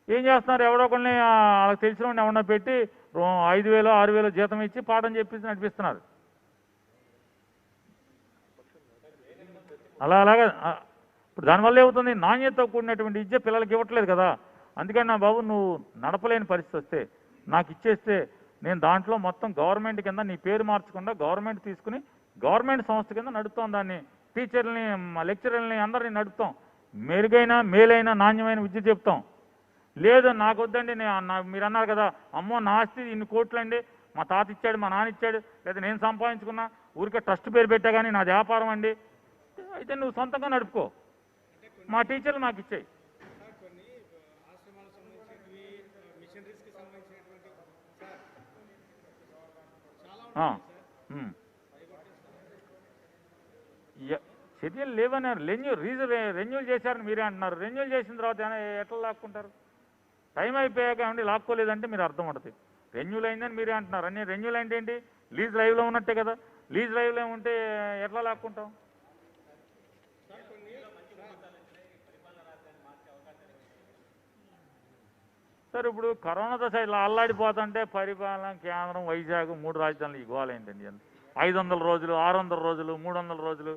ఏం చేస్తున్నారు? ఎవడో కొన్ని వాళ్ళకి తెలిసిన వాడిని ఎవరన్నా పెట్టి 5,000 6,000 జీతం ఇచ్చి పాఠం చెప్పి నడిపిస్తున్నారు. అలాగా ఇప్పుడు దానివల్ల ఏమవుతుంది? నాణ్యతతో కూడినటువంటి విద్య పిల్లలకి ఇవ్వట్లేదు కదా. అందుకని నా బాబు, నువ్వు నడపలేని పరిస్థితి వస్తే నాకు ఇచ్చేస్తే నేను దాంట్లో మొత్తం గవర్నమెంట్ కింద నీ పేరు మార్చకుండా గవర్నమెంట్ తీసుకుని గవర్నమెంట్ సంస్థ కింద నడుపుతాం. దాన్ని టీచర్లని, లెక్చరర్లని అందరినీ నడుపుతాం. మెరుగైన, మేలైన, నాణ్యమైన విద్య చెప్తాం. లేదు నాకు వద్దండి, మీరు అన్నారు కదా, అమ్మో నా ఆస్తి ఇన్ని కోట్లండి, మా తాత ఇచ్చాడు, మా నాన్న ఇచ్చాడు, లేదా నేను సంపాదించుకున్నా, ఊరికే ట్రస్ట్ పేరు పెట్టా కానీ నాది వ్యాపారం అండి, అయితే నువ్వు సొంతంగా నడుపుకో, మా టీచర్లు మాకు ఇచ్చాయి. చర్యలు లేవన్నారు. రెన్యూల్ చేశారని మీరే అంటున్నారు. రెన్యూల్ చేసిన తర్వాత ఎట్లా లాక్కుంటారు? టైం అయిపోయాక ఏమండి లాక్కోలేదంటే మీరు అర్థం పడుతుంది. రెన్యూల్ అయిందని మీరే అంటున్నారు. అన్నీ రెన్యూల్ అంటే ఏంటి? లీజ్ లైవ్లో ఉన్నట్టే కదా. లీజ్ లైవ్లో ఉంటే ఎట్లా లాక్కుంటాం? సార్ ఇప్పుడు కరోనా దశ ఇలా అల్లాడిపోతుంటే పరిపాలన కేంద్రం, వైజాగ్ 3 రాజధానులు ఇవ్వాలేంటండి? 500 రోజులు, 600 రోజులు, 300 రోజులు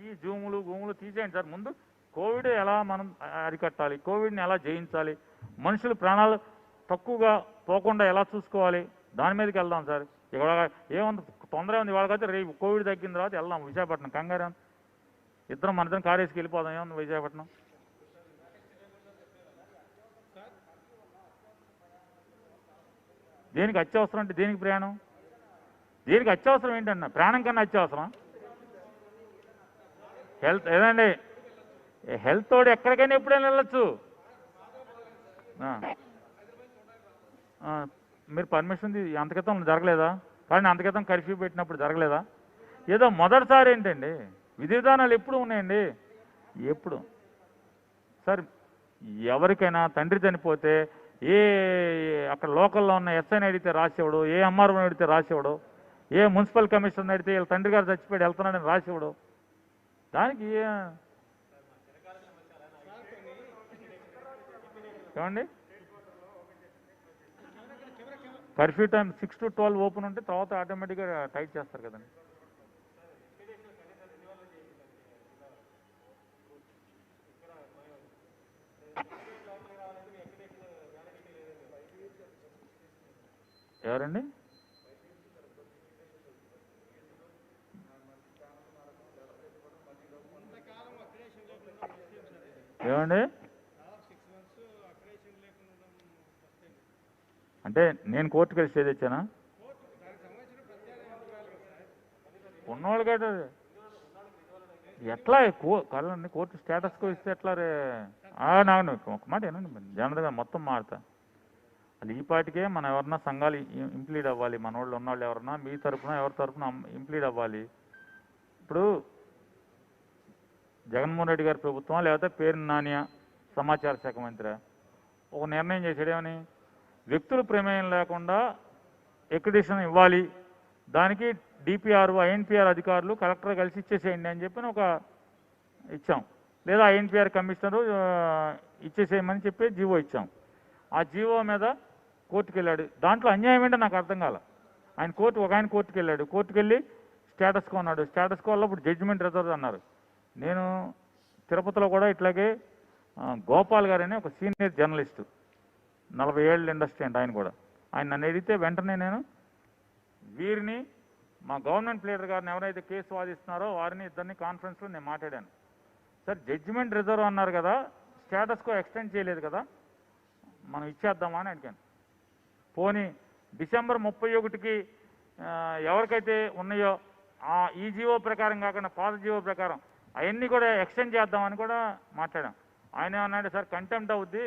ఈ గూములు తీసేయండి సార్. ముందు కోవిడ్ ఎలా మనం అరికట్టాలి, కోవిడ్ని ఎలా జయించాలి, మనుషులు ప్రాణాలు తక్కువగా పోకుండా ఎలా చూసుకోవాలి, దాని మీదకి వెళ్దాం సార్. ఇక్కడ ఏముంది, తొందర ఉంది వాళ్ళకైతే. రేపు కోవిడ్ తగ్గిన తర్వాత వెళ్దాం విశాఖపట్నం. కంగారు ఇద్దరం మన ఇద్దరం కారేసుకి వెళ్ళిపోదాం. ఏముంది విశాఖపట్నం? దేనికి అత్యవసరం అంటే దేనికి ప్రయాణం? దేనికి అత్యవసరం ఏంటన్నా? ప్రాణం కన్నా అత్యవసరం హెల్త్. ఏదండి, హెల్త్ తోడు ఎక్కడికైనా ఎప్పుడైనా వెళ్ళొచ్చు. మీరు పర్మిషన్ అంత క్రితం జరగలేదా? కానీ అంత క్రితం కర్ఫ్యూ పెట్టినప్పుడు జరగలేదా? ఏదో మొదటిసారి ఏంటండి? విధి విధానాలు ఎప్పుడు ఉన్నాయండి? ఎప్పుడు సార్ ఎవరికైనా తండ్రి చనిపోతే అక్కడ లోకల్లో ఉన్న ఎస్ఐని అడిగితే రాసేవాడు, ఏ ఎంఆర్ఓని అడిగితే రాసేవాడు, ఏ మున్సిపల్ కమిషనర్ని అడిగితే వీళ్ళ తండ్రి గారు చచ్చిపోయి వెళ్తున్నాడని రాసేవాడు. దానికి ఏమండి కర్ఫ్యూ టైం 6 to 12 ఓపెన్ ఉంటే తర్వాత ఆటోమేటిక్గా టైట్ చేస్తారు కదండి. ఎవరండి? ఏమండి అంటే నేను కోర్టుకు వెళ్ళి స్టే తెచ్చానా? ఉన్నవాళ్ళు కదా ఎట్లా కళ్ళండి కోర్టు స్టేటస్కో ఇస్తే ఎట్లా రే? నాకు ఒక మాట ఏనండి, జనరల్గా మొత్తం మారుతా. అది ఈ పాటికే మనం ఎవరన్నా సంఘాలు ఇంప్లీడ్ అవ్వాలి. మన వాళ్ళు ఉన్నవాళ్ళు ఎవరన్నా మీ తరఫున ఎవరి తరఫున ఇంప్లీడ్ అవ్వాలి. ఇప్పుడు జగన్మోహన్ రెడ్డి గారి ప్రభుత్వం లేకపోతే పేరు నాని సమాచార శాఖ మంత్రి ఒక నిర్ణయం చేశాడు. ఏమని? వ్యక్తుల ప్రమేయం లేకుండా ఎక్రిడిషన్ ఇవ్వాలి, దానికి డిపిఆర్, ఐఎన్పిఆర్ అధికారులు కలెక్టర్ కలిసి ఇచ్చేసేయండి అని చెప్పి ఒక ఇచ్చాం. లేదా ఐఎన్పిఆర్ కమిషనరు ఇచ్చేసేయమని చెప్పి జీవో ఇచ్చాం. ఆ జీవో మీద కోర్టుకు వెళ్ళాడు. దాంట్లో అన్యాయం ఏంటో నాకు అర్థం కాల. ఒక ఆయన కోర్టుకు వెళ్ళాడు. కోర్టుకు వెళ్ళి స్టేటస్కో అన్నాడు. స్టేటస్కో వల్ల ఇప్పుడు జడ్జిమెంట్ రిజర్వ్ అన్నారు. నేను తిరుపతిలో కూడా ఇట్లాగే గోపాల్ గారని ఒక సీనియర్ జర్నలిస్టు, 40 ఏళ్ళ ఇండస్ట్రీ అంటే ఆయన కూడా. ఆయన నన్ను అడిగితే వెంటనే నేను వీరిని మా గవర్నమెంట్ లీడర్ గారిని ఎవరైతే కేసు వాదిస్తున్నారో వారిని ఇద్దరిని కాన్ఫరెన్స్లో నేను మాట్లాడాను. సార్ జడ్జిమెంట్ రిజర్వ్ అన్నారు కదా, స్టేటస్కో ఎక్స్టెండ్ చేయలేదు కదా, మనం ఇచ్చేద్దామా అని అడిగాను. పోనీ డిసెంబర్ 31కి ఎవరికైతే ఉన్నాయో ఈ జీవో ప్రకారం కాకుండా పాత జీవో ప్రకారం అవన్నీ కూడా ఎక్స్టెండ్ చేద్దామని కూడా మాట్లాడాం. ఆయన అన్నాడు, సార్ కంటెంప్ట్ అవుద్ది,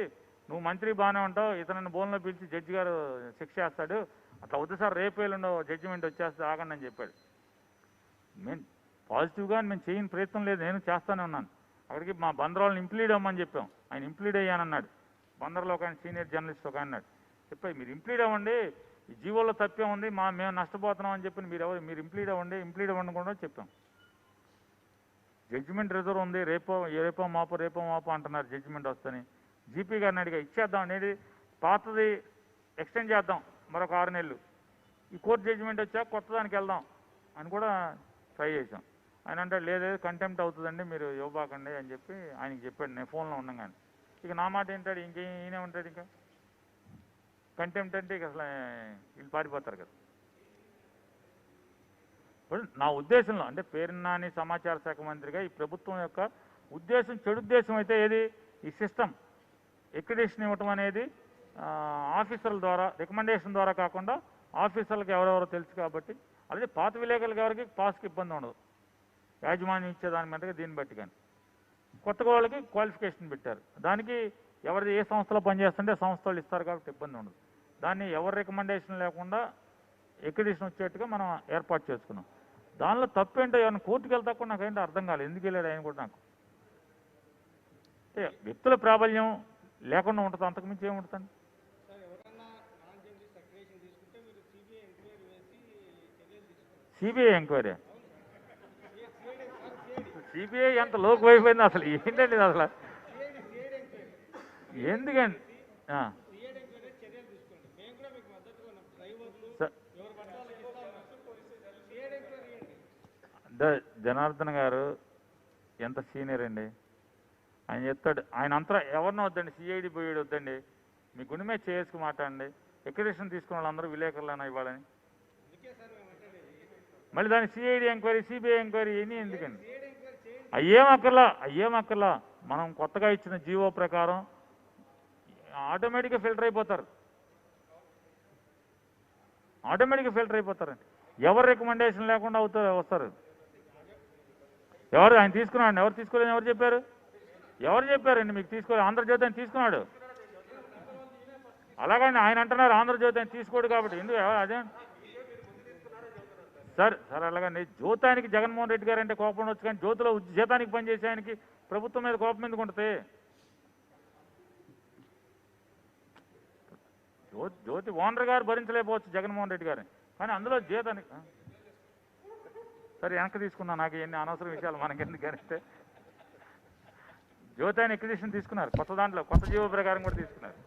నువ్వు మంత్రి బాగానే ఉంటావు, ఇతను బోన్లో పిలిచి జడ్జి గారు శిక్ష చేస్తాడు, అట్లా వద్దు సార్, రేపు ఎల్లుండో జడ్జిమెంట్ వచ్చేస్తే ఆగండి అని చెప్పాడు. పాజిటివ్గా మేము చేయని ప్రయత్నం లేదు, నేను చేస్తానే ఉన్నాను. అక్కడికి మా బందరాలను ఇంప్లీడ్ అవ్వమని చెప్పాం, ఆయన ఇంప్లీడ్ అయ్యానన్నాడు. బందర్లో ఒక ఆయన సీనియర్ జర్నలిస్ట్ ఒక ఆయన అన్నాడు, చెప్పాయి మీరు ఇంప్లీడ్ అవ్వండి, ఈ జీవోలో తప్పే ఉంది, మేము నష్టపోతున్నాం అని చెప్పి మీరు ఇంప్లీడ్ అవ్వండి కూడా చెప్పాం. జడ్జిమెంట్ రిజర్వ్ ఉంది, రేపో మాపో అంటున్నారు జడ్జిమెంట్ వస్తని. జీపీ గారిని అడిగా ఇచ్చేద్దాం అనేది, పాతది ఎక్స్టెండ్ చేద్దాం మరొక 6 నెలలు, ఈ కోర్టు జడ్జిమెంట్ వచ్చాక కొత్త దానికి వెళ్దాం అని కూడా ట్రై చేశాం. ఆయన అంటే లేదు కంటెంప్ట్ అవుతుందండి మీరు ఇవ్వబాకండి అని చెప్పి ఆయనకి చెప్పాడు, నేను ఫోన్లో ఉన్నాను. ఇక నా మాట ఏంటాడు, ఈయనే ఉంటాడు, ఇంకా కంటెంప్ట్ అంటే ఇక అసలు వీళ్ళు పారిపోతారు కదా. ఇప్పుడు నా ఉద్దేశంలో అంటే పేర్నాని సమాచార శాఖ మంత్రిగా ఈ ప్రభుత్వం యొక్క ఉద్దేశం చెడు ఉద్దేశం అయితే ఏది, ఈ సిస్టమ్ ఎక్రిడేషన్ ఇవ్వటం అనేది ఆఫీసర్ల ద్వారా రికమెండేషన్ ద్వారా కాకుండా ఆఫీసర్లకు ఎవరెవరో తెలుసు కాబట్టి, అలాగే పాత విలేకరులకు ఎవరికి పాస్కి ఇబ్బంది ఉండదు, యాజమాన్యం ఇచ్చేదాని మీదగా దీన్ని బట్టి. కానీ కొత్తగా వాళ్ళకి క్వాలిఫికేషన్ పెట్టారు, దానికి ఎవరిది ఏ సంస్థలో పనిచేస్తుంటే సంస్థ వాళ్ళు ఇస్తారు కాబట్టి ఇబ్బంది ఉండదు. దాన్ని ఎవరి రికమెండేషన్ లేకుండా ఎక్రిడేషన్ వచ్చేట్టుగా మనం ఏర్పాటు చేసుకున్నాం. దానిలో తప్పేంటో ఏమైనా కోర్టుకు వెళ్తా కూడా నాకేంటో అర్థం కాలేదు, ఎందుకు వెళ్ళాడు ఆయన కూడా నాకు. అంటే వ్యక్తుల ప్రాబల్యం లేకుండా ఉంటుంది, అంతకుమించి ఏముంటుందండి. సిబిఐ ఎంక్వైరీ, సిబిఐ ఎంత లోకు అయిపోయింది అసలు, ఏంటండి అసలు, ఎందుకండి. జనార్దన్ గారు ఎంత సీనియర్ అండి, ఆయన చెప్తాడు, ఆయన అంతా ఎవరినో వద్దండి, సిఐడి పోయాడు వద్దండి, మీ గుండె మీద చేసుకు మాట్లాడండి, ఎక్రిడేషన్ తీసుకున్న వాళ్ళందరూ విలేకరులైనా ఇవ్వాలని, మళ్ళీ దాని సిఐడి ఎంక్వైరీ సిబిఐ ఎంక్వైరీ ఇవన్నీ ఎందుకండి. అయ్యేమక్కర్లా మనం కొత్తగా ఇచ్చిన జీవో ప్రకారం ఆటోమేటిక్గా ఫిల్టర్ అయిపోతారండి. ఎవరు రికమెండేషన్ లేకుండా వస్తారు. ఎవరు ఆయన తీసుకున్నాడు, ఎవరు తీసుకోలేదు, ఎవరు చెప్పారండి మీకు తీసుకోలేదు. ఆంధ్రజ్యోతి ఆయన తీసుకున్నాడు, అలాగండి ఆయన అంటున్నారు ఆంధ్రజ్యోతి ఆయన తీసుకోడు కాబట్టి. ఎందుకు అదే సార్ అలాగండి, జ్యోతానికి జగన్మోహన్ రెడ్డి గారు అంటే కోపం ఉండొచ్చు, కానీ జ్యోతిలో జీతానికి పనిచేసే ఆయనకి ప్రభుత్వం మీద కోపం ఎందుకు ఉంటుంది. జ్యోతి ఓనర్ గారు భరించలేకపోవచ్చు జగన్మోహన్ రెడ్డి గారిని, కానీ అందులో జీతానికి సరే వెనక్కి తీసుకున్నా, నాకు ఎన్ని అనవసరం విషయాలు మనకెందుకంటే. జ్యోతి ఆయన ఎక్విజిషన్ తీసుకున్నారు, కొత్త దాంట్లో కొత్త జీవో ప్రకారం కూడా తీసుకున్నారు.